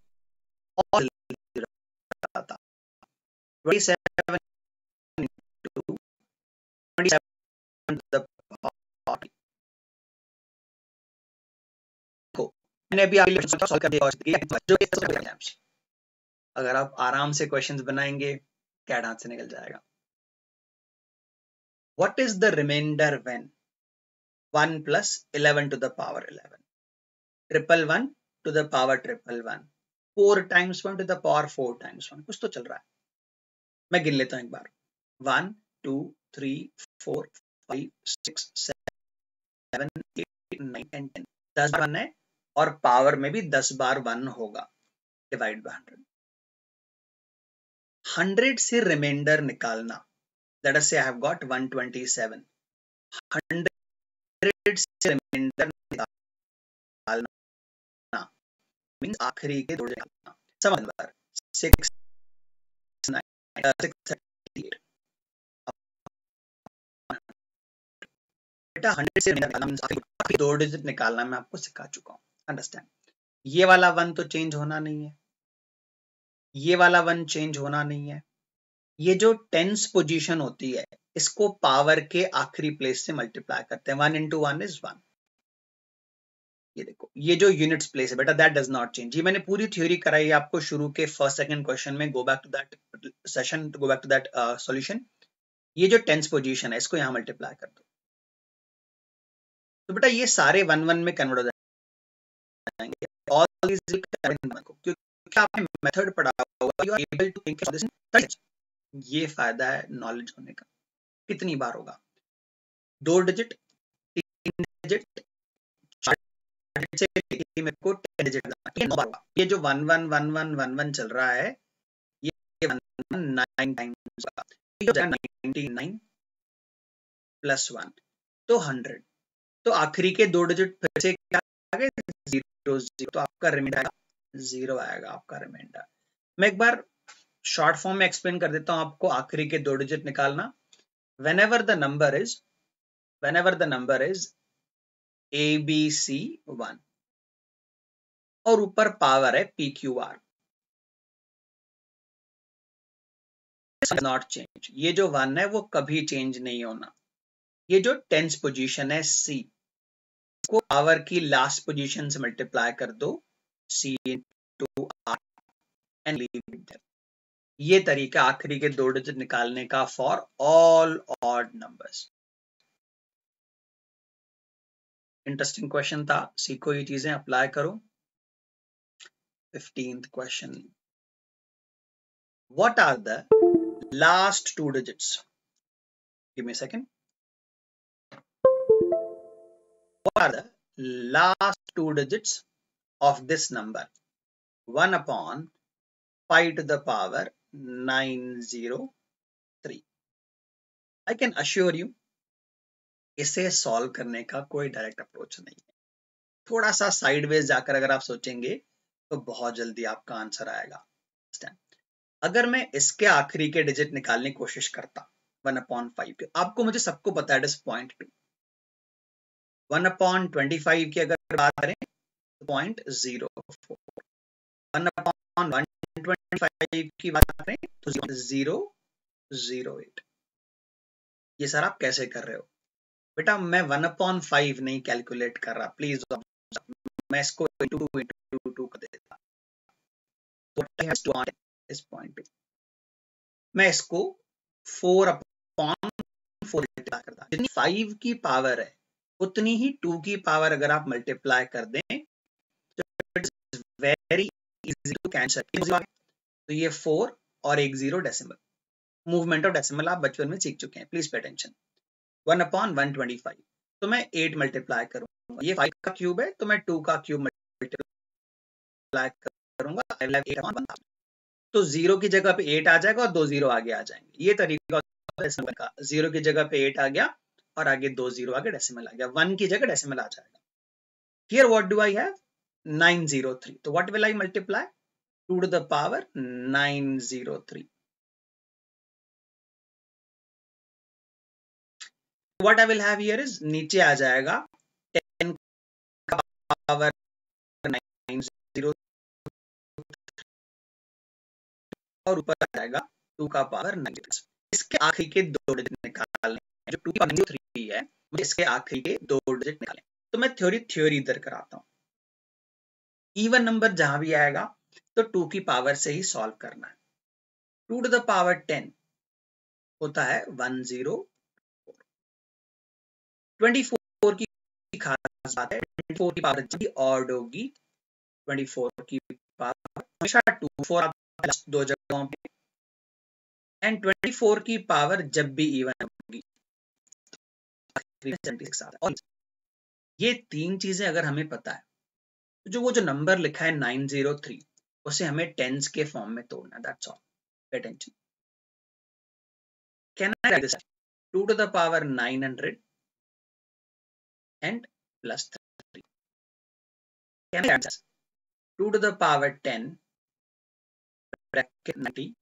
और 27 into 27 to the power 20। मैंने अभी आपके सॉल्व कर दिया, अगर आप आराम से क्वेश्चंस बनाएंगे कैट हाथ से निकल जाएगा। What is the remainder when 1 plus 11 to the power 11, 111 to the power 111, 4 times 1 to the power 4 times 1, कुछ तो चल रहा है, मैं गिन लेता हूं एक बार, 1 2 3 4 5 6 7 8 9 10 10, 10 बार 1 है और पावर में भी 10 बार 1 होगा, डिवाइड बाय 100। 100 से रिमाइंडर निकालना, let us say I have got 127, 100 से रिमाइंडर निकालना मींस आखिरी के जोड़ निकालना। समझ बार 6 9 638, बेटा 100 से रिमाइंडर निकालना मींस आखिरी 2 डिजिट निकालना मैं आपको सिखा चुका हूं, अंडरस्टैंड। ये वाला 1 तो चेंज होना नहीं है, ये वाला 1 चेंज होना नहीं है, ये जो टेंस पोजीशन होती है इसको पावर के आखिरी प्लेस से मल्टीप्लाई करते हैं, 1 into 1 is 1। ये देखो ये जो यूनिट्स प्लेस है बेटा, दैट डज नॉट चेंज। ये मैंने पूरी थ्योरी कराई आपको शुरू के फर्स्ट सेकंड क्वेश्चन में, go back to that session, go back to that solution. ये जो टेंस पोजीशन है इसको यहाँ मल्टीप्लाई कर दो, तो बेटा ये सारे 1 1 में कन्वर्ट हो जाएंगे, all these will convert in 1 को, क्योंकि आपने मेथड पढ़ा हुआ, you are able to think of this in 30। ये फायदा है नॉलेज होने का। कितनी बार होगा? 2 डिजिट, 3 डिजिट, 4 डिजिट से लेके मेरे को 10 डिजिट लगाना, ये 9 बार होगा। ये जो 1 1 1 1 1 1 चल रहा है ये 1 1 9 टाइम्स होगा, तो ये हो जाएगा 99 प्लस 1 तो 100, तो आखिरी के 2 डिजिट फिर से क्या आ गए, 0 0, तो आपका रिमाइंडर 0 आएगा आपका रिमाइंडर। मैं एक बार शॉर्ट फॉर्म में एक्सप्लेन कर देता हूं आपको आखिरी के 2 डिजिट निकालना। whenever the number is ABC1 और ऊपर पावर है PQR, नॉट चेंज, ये जो 1 है वो कभी चेंज नहीं होना। ये जो 10th पोजीशन है C को पावर की लास्ट पोजीशन से मल्टीप्लाई कर दो, C into R and leave it there। ये तरीका आखिरी के 2 डिजिट निकालने का for all odd numbers. Interesting question था, सीखो ये चीजें, अप्लाई करो। 15th question, what are the last 2 digits, give me a second, what are the last 2 digits of this number 1 upon 5 to the power 903? I can assure you इसे solve करने का कोई direct approach नहीं है। थोड़ा सा sideways जाकर अगर आप सोचेंगे तो बहुत जल्दी आपका आंसर आएगा। अगर मैं इसके आखिरी के डिजिट निकालने की कोशिश करता 1/5 के, आपको मुझे सबको पता है इट इज 0.2। 1/25 की अगर बात करें तो 0.04। 1/125 की बात करें तो 0.008। ये सर आप कैसे कर रहे हो? बेटा मैं 1/5 नहीं कैलकुलेट कर रहा, प्लीज मैं इसको into 2 कर देता, तो is 0.2। मैं इसको 4/4 करता, जितनी 5 की पावर है उतनी ही 2 की पावर अगर आप मल्टीप्लाई कर दें तो it is very easy to cancel. तो ये 4 और एक 0 डेसिमल, मूवमेंट ऑफ डेसिमल आप बचपन में सीख चुके हैं, प्लीज पे अटेंशन। 1/125, तो मैं 8 मल्टीप्लाई करूंगा, ये 5 का क्यूब है तो मैं 2 का क्यूब मल्टीप्लाई करूंगा, तो 0 की जगह पे 8 आ जाएगा और 2 0 आगे आ जाएंगे। ये तरीका डेसिमल का, 0 की जगह पे 8 आ गया और आगे 2 0 आगे डेसिमल आ गया, 1 की जगह डेसिमल आ जाएगा। Here what do I have 903, तो what will I multiply 2 to the power 903। What I will have here is नीचे आ जाएगा 10 का पावर 903 और ऊपर आ जाएगा 2 का पावर 903। इसके आखिरी के 2 डिजिट निकालने, जो 2 की पावर 903 है, मुझे इसके आखिरी के 2 डिजिट निकालने। तो मैं थ्योरी इधर कराता हूँ। इवन नंबर जहां भी आएगा तो 2 की पावर से ही सॉल्व करना है। 2 to the power 10 होता है 104। 24 की खास बात है, 24 की पावर जब भी ऑड होगी 24 की पावर हमेशा 24 लास्ट 2 जगहों पे, एंड 24 की पावर जब भी इवन होगी 76 आता है। और ये 3 चीजें अगर हमें पता है तो जो वो जो नंबर लिखा है 903 उसे हमें टेंस के फॉर्म में तोड़ना, that's all. Pay attention. Can I right this 2 to the power 900 and plus 3? Can I add this 2 to the power 10 bracket 90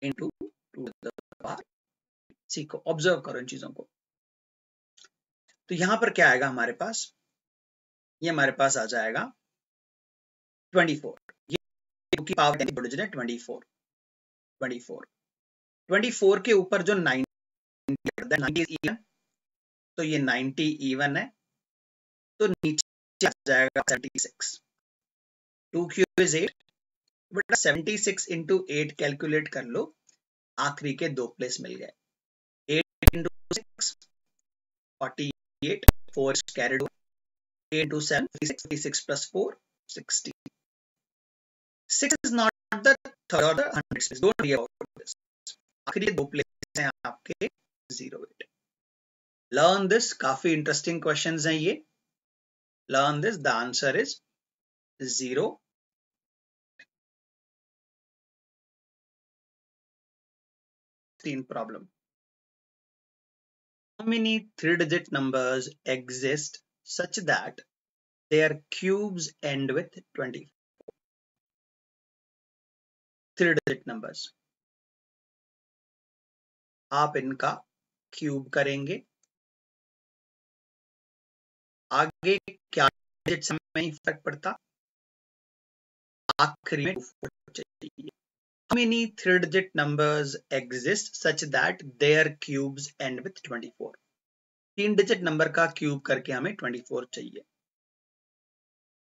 into 2 to the power? सीखो, ऑब्जर्व करो इन चीजों को। तो यहां पर क्या आएगा हमारे पास, ये हमारे पास आ जाएगा 24, ये की पावर 10 डिजिट है 24 के ऊपर जो 90 is even, तो ये 90 इवन है तो नीचे आ जाएगा 76। 2 क्यूब इज 8, बेटा 76 into 8 कैलकुलेट कर लो, आखिरी के 2 प्लेस मिल गए। 8 into 6 48, 4 is carried over, 8 into 7 56 plus 4 60। 6 is not the third or the 100th place, don't worry about this। आखिरी 2 प्लेस हैं आपके 08। लर्न दिस, काफी इंटरेस्टिंग क्वेश्चंस हैं ये, learn this. The answer is 0। Problem How many three-digit numbers exist such that their cubes end with 20? Three-digit numbers. आप इनका cube करेंगे, आगे क्या डिजिट में ही फर्क पड़ता, आखिरी में 24 चाहिए. How many three-digit numbers exist such that their cubes end with 24? तीन डिजिट नंबर का क्यूब करके हमें 24 चाहिए.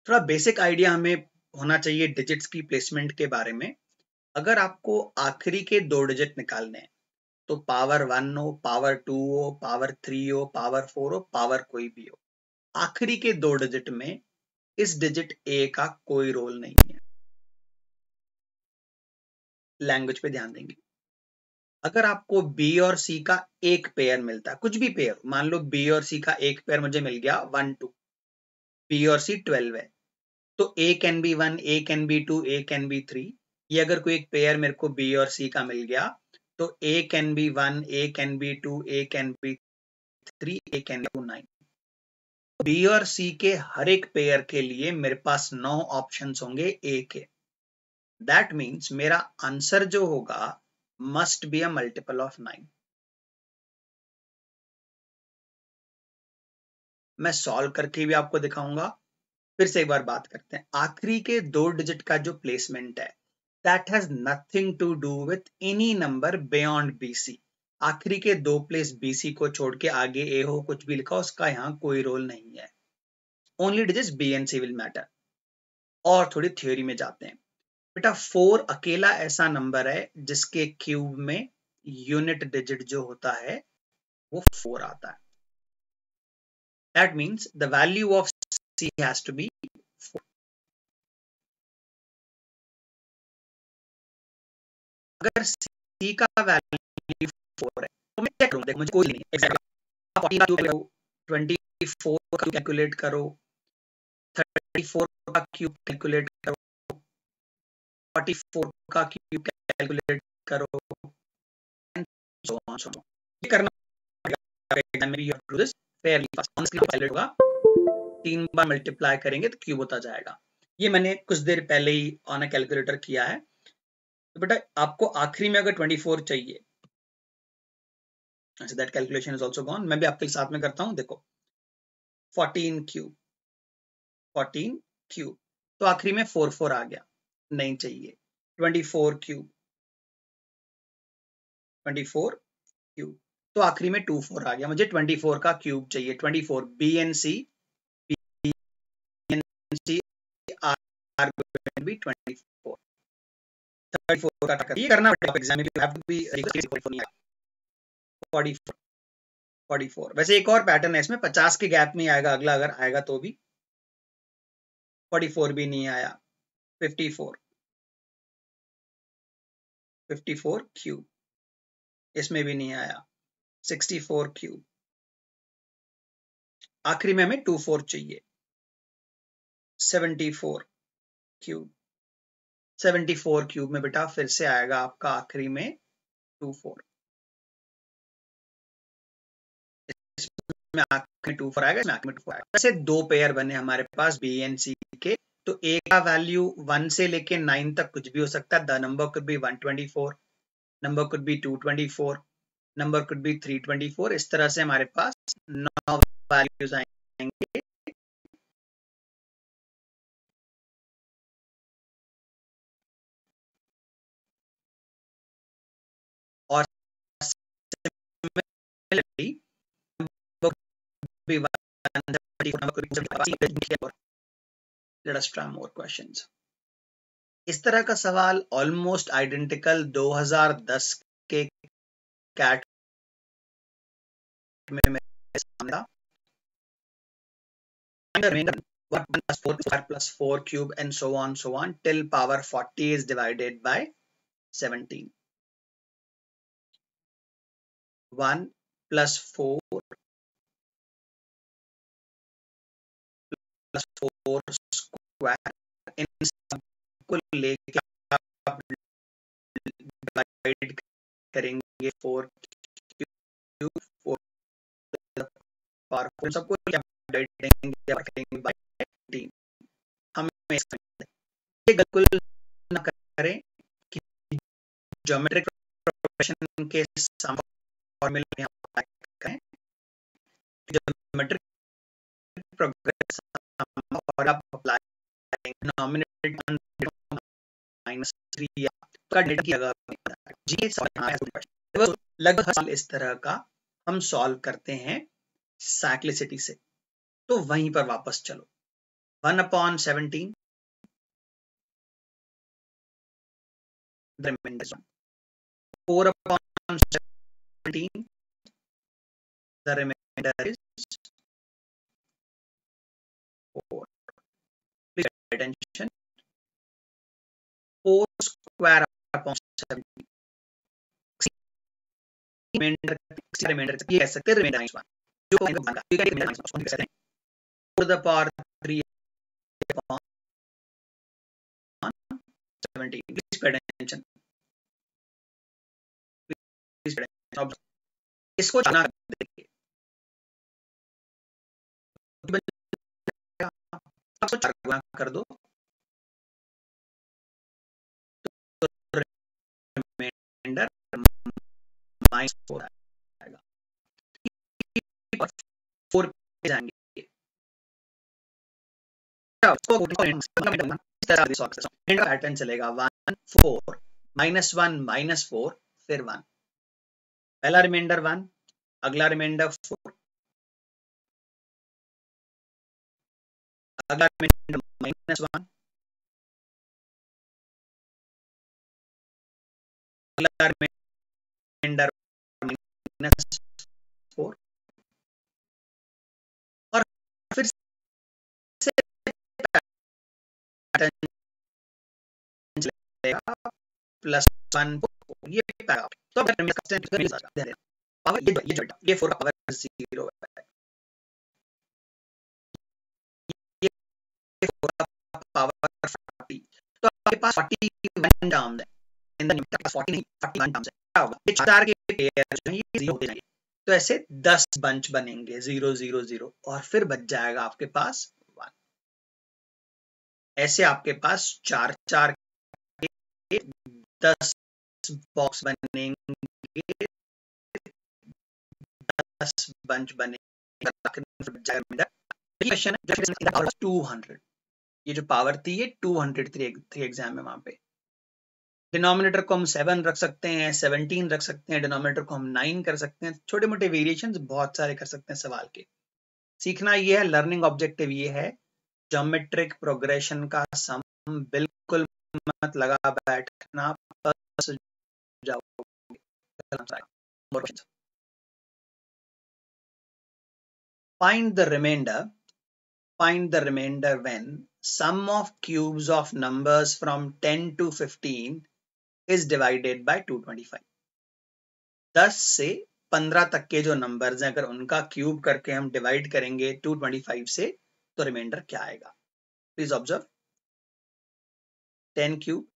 थोड़ा बेसिक आइडिया हमें होना चाहिए डिजिट्स की प्लेसमेंट के बारे में. अगर आपको आखिरी के दो डिजिट निकालने हैं तो पावर 1 हो, पावर 2 हो, पावर 3 हो, पावर 4 हो, पावर कोई भी हो, आखिरी के दो डिजिट में इस डिजिट ए का कोई रोल नहीं है. लैंग्वेज पे ध्यान देंगे. अगर आपको बी और सी का एक पेयर मिलता है, कुछ भी पेयर, मान लो बी और सी का एक पेयर मुझे मिल गया 1 2, बी और सी 12 है, तो a can be 1, a can be 2, a can be 3. ये अगर कोई एक पेयर मेरे को बी और सी का मिल गया तो a can be 1, a can be 2, a can be 3, A can B 9. B और सी के हर एक पेयर के लिए मेरे पास 9 ऑप्शंस होंगे ए के. दैट मीन्स मेरा आंसर जो होगा must be a multiple of 9. मैं सॉल्व करके भी आपको दिखाऊंगा. फिर से एक बार बात करते हैं. आखिरी के दो डिजिट का जो प्लेसमेंट है that has nothing to do with any number beyond BC. आखिरी के दो प्लेस बीसी को छोड़ के आगे ए हो कुछ भी लिखा उसका यहाँ कोई रोल नहीं है. Only digits B and C will matter. और थोड़ी थ्योरी में जाते हैं. बेटा 4 अकेला ऐसा नंबर है जिसके क्यूब में यूनिट डिजिट जो होता है वो 4 आता है. That means the value of C has to be 4. अगर सी का वैल्यू 4 है तो मैं क्या करूं, देखो मुझे कोई नहीं एग्जैक्टली 40 का क्यूब करो, 24 का क्यूब कैलकुलेट करो, 34 का क्यूब कैलकुलेट करो, 44 का क्यूब कैलकुलेट करो, so on, so on. ये करना पड़ेगा एग्जाम में भी. You have to do this fairly fast. On screen calculate होगा, 3 बार मल्टीप्लाई करेंगे तो क्यूब होता जाएगा. ये मैंने कुछ देर पहले ही ऑन अ कैलकुलेटर किया है. तो बेटा आपको आखिरी में अगर 24 चाहिए, अच्छा that calculation is also gone. मैं भी आपके साथ में करता हूं. देखो 14 क्यूब, 14 क्यूब, तो आखिरी में 4 4 आ गया, नहीं चाहिए. 24 क्यूब, 24 क्यूब, तो आखिरी में 2 4 आ गया, मुझे 24 का क्यूब चाहिए. 24 B and C, B and C are going to be 24. 34 का टक्कर ये करना पड़ेगा एग्जाम में. You have to be 44, 44. वैसे एक और पैटर्न है इसमें, 50 के गैप में आएगा अगला, अगर आएगा तो भी. 44 भी नहीं आया. 54, 54 क्यूब, इसमें भी नहीं आया. 64 क्यूब, आखिरी में हमें 24 चाहिए. 74 क्यूब, 74 क्यूब में बेटा फिर से आएगा आपका आखिरी में 24. इसमें आखिरी 24 आएगा, इसमें आखिरी में 24 आएगा. ऐसे दो पेयर बने हमारे पास बी एंड सी के. तो ए का वैल्यू 1 से लेके 9 तक कुछ भी हो सकता है. The number could be 124, number could be 224, number could be 324. इस तरह से हमारे पास 9 वैल्यूज आएंगे. और similarly, number could be 134, number could be 174. Let us try more questions. इस तरह का सवाल ऑलमोस्ट आइडेंटिकल 2010 के कैट में मेरे सामने था. Find the remainder 1 plus 4 square plus 4 cube and so on till power 40 is divided by 17. 1 plus 4 plus 4 square, इन सबको लेके आप डिवाइड करेंगे 4 क्यूब, 4 पावर 4 सबको हमें ये बिल्कुल ना करें कि ज्योमेट्रिक प्रोग्रेशन के फॉर्मूले यहाँ करें, ज्योमेट्रिक प्रोग्रेशन और आप अप्लाई करेंगे डिनोमिनेटर -3 का डेटा की अगर जी लगभग हर साल इस तरह का हम सॉल्व करते हैं साइक्लिसिटी से। तो वहीं पर वापस चलो 1/17 the remainder is 1. 4/17 the remainder is 4. Please pay attention. 4 square upon 17 remainder ये कह सकते हैं remainder -1 जो remainder -1 कह सकते हैं 4 the power 3 upon 17. Please pay attention. Please pay attention. इसको जाना देखिए आपको 4 गुना कर दो तो रिमाइंडर -4 आएगा 4 पे जाएंगे पैटर्न चलेगा 1 4 -1 -4 फिर 1 पहला रिमाइंडर 1 अगला रिमाइंडर 4 अगला रिमाइंडर -1 अगला रिमाइंडर -4 और फिर से पैटर्न चलेगा +1 ये पैटर्न तो पावर ये 4 का पावर 0 है ये 4 का पावर 40 तो आपके पास 41 टर्म्स है इन द न्यूमरेटर 40 नहीं 41 टर्म्स है क्या होगा ये 4 के पेयर जो है ये 0 होते जाएंगे तो ऐसे 10 बंच बनेंगे 0 0 0 और फिर बच जाएगा आपके पास 1 ऐसे आपके पास 4 4 के 10 बॉक्स बनेंगे 10 बंच बनेंगे क्वेश्चन है 200 ये जो पावर थी ये 200 थी एग्जाम में वहां पे डिनोमिनेटर को हम 7 रख सकते हैं 17 रख सकते हैं डिनोमिनेटर को हम 9 कर सकते हैं छोटे मोटे वेरिएशंस बहुत सारे कर सकते हैं सवाल के सीखना ये है लर्निंग ऑब्जेक्टिव ये है ज्योमेट्रिक प्रोग्रेशन का सम बिल्कुल मत लगा बैठना find the remainder when sum of cubes of numbers from 10 to 15 is divided by 225 10 से 15 तक के जो नंबर्स हैं अगर उनका क्यूब करके हम डिवाइड करेंगे 225 से तो रिमाइंडर क्या आएगा please observe 10 cube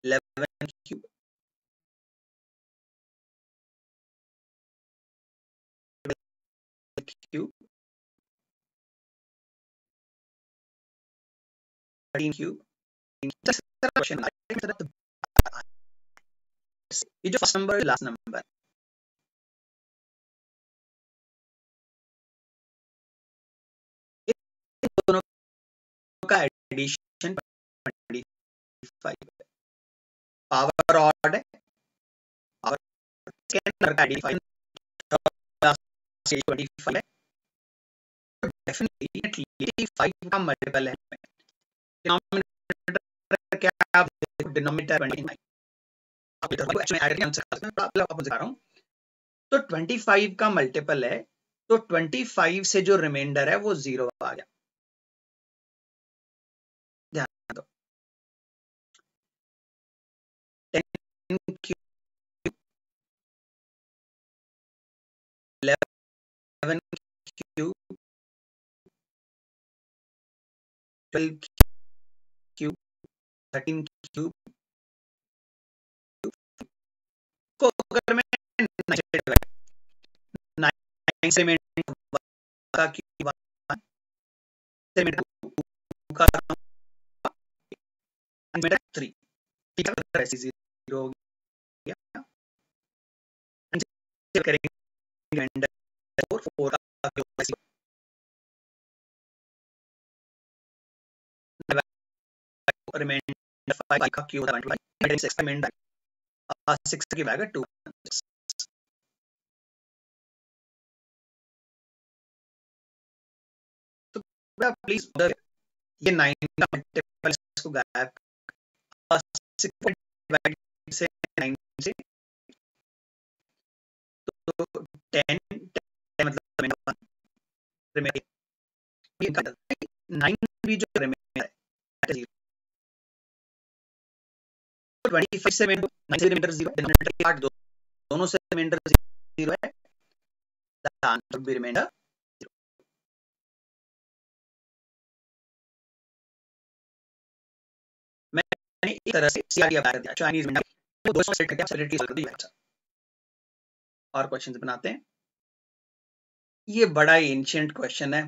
11 cube 12 cube 13 cube question ये जो फर्स्ट नंबर लास्ट नंबर दोनों का एडिशन 25 पावर ऑड है पावर के अंदर का एडिशन 25 है डेफिनेटली 5 का मल्टीपल है डिनोमिनेटर क्या आप देखो डिनोमिनेटर 25 आप एक्चुअली ऐड करके आंसर कर सकते हैं आपको बता रहा हूं तो 25 का मल्टीपल है तो 25 से जो रिमाइंडर है वो 0 आ गया ध्यान दो 10 क्यूब 11 क्यूब 12 क्यूब 13 क्यूब को अगर मैं 9 से का क्यूब 3 ठीक है, ऐसे 0 हो गया, करेंगे 4 का क्यूब रिमाइंडर 5 का क्यूब 6 की वैल्यू 2। तो प्लीज ये 9 का मल्टीपल इसको गायब 6 से 9 से तो 10 मतलब रिमेनिंग 9 भी जो रिमेनिंग है 25 से 9 से रिमाइंडर 0 डिनोमिनेटर के 8 दोनों से रिमाइंडर 0 है, the answer will be remainder 0। मैंने इस तरह से सीआरडी अप्लाई कर दिया चाइनीज रिमाइंडर 200 सेट करके सॉलिडिटी सॉल्व कर दी। अच्छा और क्वेश्चंस बनाते हैं। ये बड़ा ही एंशिएंट क्वेश्चन है।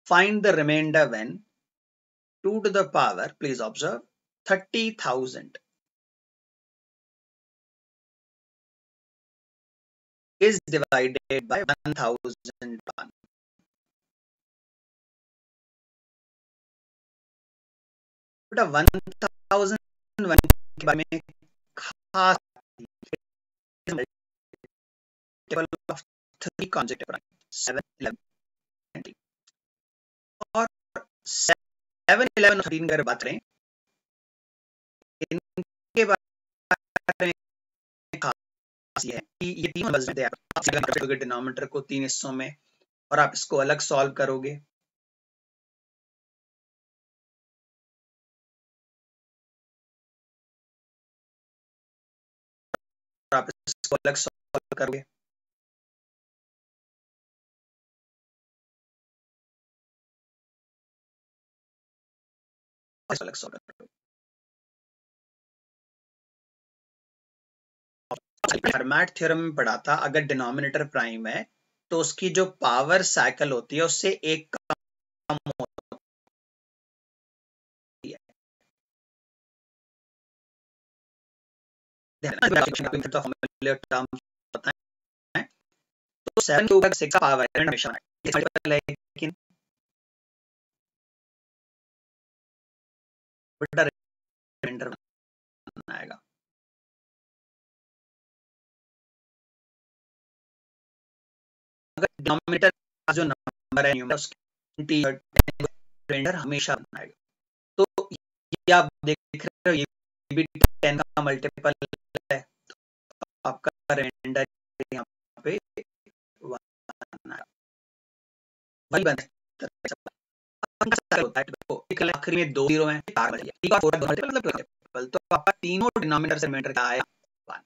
Find the remainder when 2 to the power, please observe, 30,000 is divided by 1001। बेटा 1001 के बारे में खास मल्टीपल ऑफ 3 consecutive प्राइम 7 11 20 और 7 11 और 13 की बात करें इनके बारे में खास ये है कि ये तीनों नंबर्स हैं, आप डिनोमिनेटर को 3 हिस्सों में और आप इसको अलग सॉल्व करोगे आप इसको अलग सॉल्व करोगे अलग सॉल्व करोगे। फर्मैट थ्योरम में पढ़ा था अगर डिनोमिनेटर प्राइम है तो उसकी जो पावर साइकिल होती है उससे एक कम होती है। तो 7 के ऊपर 6 का पावर है हमेशा लेकिन बेटा रिमाइंडर बनाना आएगा। अगर डिनोमिनेटर का जो नंबर है रिमाइंडर हमेशा बनाएगा। तो ये आप देख रहे हो ये भी 10 का मल्टीपल है तो आपका रिमाइंडर यहाँ पे 1 आएगा। वही बनता है आखिरी में 2 0 है 4 बच गया मतलब तो आपका तीनों डिनोमिनेटर से रिमाइंडर क्या आया 1।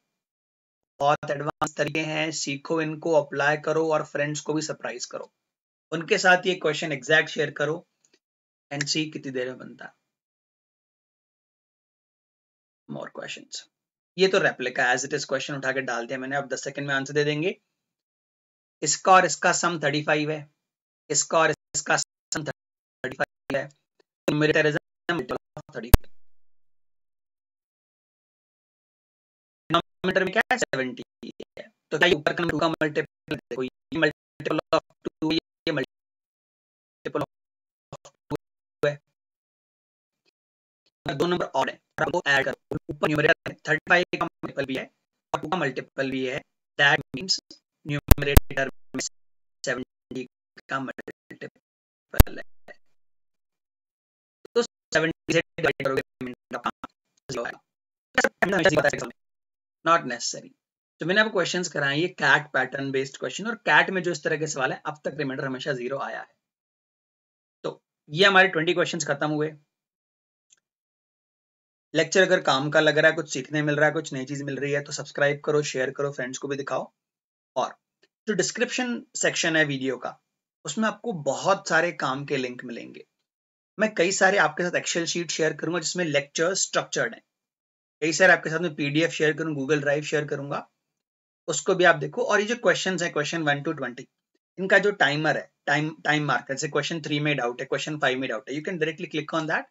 बहुत एडवांस तरीके हैं, सीखो इनको, अप्लाई करो और फ्रेंड्स को भी सरप्राइज करो। उनके साथ ये क्वेश्चन एग्जैक्ट शेयर करो एंड सी कितनी देर में बनता है। More questions. ये तो replica as it is question उठा के डाल दिया मैंने, अब 10 सेकंड में आंसर दे देंगे। इसका और इसका सम 35 है, इसका और इसका सम 35 है, numerator is multiple of 35। Denominator में क्या है 70 है, तो क्या ऊपर का 2 का मल्टीपल देखो ये मल्टीपल ऑफ 2 ये मल्टीपल ऑफ 2 है, दो नंबर और है आपको ऐड करो, ऊपर न्यूमरेटर 35 का मल्टीपल भी है और 2 का मल्टीपल भी है, दैट मींस न्यूमरेटर में 70 का मल्टीपल है तो 70 से डिवाइड करोगे नॉट नेसेसरी। तो मैंने आपको क्वेश्चंस कराए ये कैट पैटर्न बेस्ड क्वेश्चन और कैट में जो इस तरह के सवाल है अब तक रिमाइंडर हमेशा 0 आया है। तो ये हमारे 20 क्वेश्चंस खत्म हुए। लेक्चर अगर काम का लग रहा है, कुछ सीखने मिल रहा है, कुछ नई चीज मिल रही है तो सब्सक्राइब करो, शेयर करो, फ्रेंड्स को भी दिखाओ। और जो डिस्क्रिप्शन सेक्शन है वीडियो का उसमें आपको बहुत सारे काम के लिंक मिलेंगे। मैं कई सारे आपके साथ एक्सेल शीट शेयर करूंगा जिसमें लेक्चर स्ट्रक्चर्ड है, यही सर आपके साथ में पीडीएफ शेयर करूँ, गूगल ड्राइव शेयर करूंगा, उसको भी आप देखो। और ये जो क्वेश्चन है, क्वेश्चन 1 to 20, इनका जो टाइमर है, टाइम मार्कर, जैसे क्वेश्चन 3 में डाउट है, क्वेश्चन 5 में डाउट है, you can directly click on that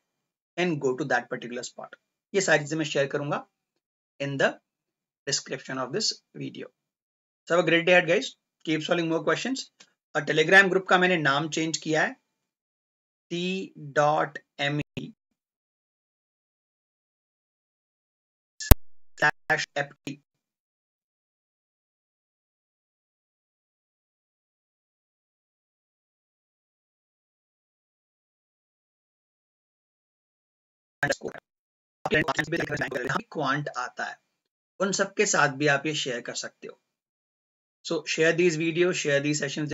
and go to that particular spot. ये सारी चीजें मैं शेयर करूंगा in the description of this video. So have a great day ahead guys, keep solving more questions. और Telegram group का मैंने नाम change किया है, t.me/ft। क्वांट आता है, उन सबके साथ भी आप ये शेयर कर सकते हो। सो share these video, share these sessions.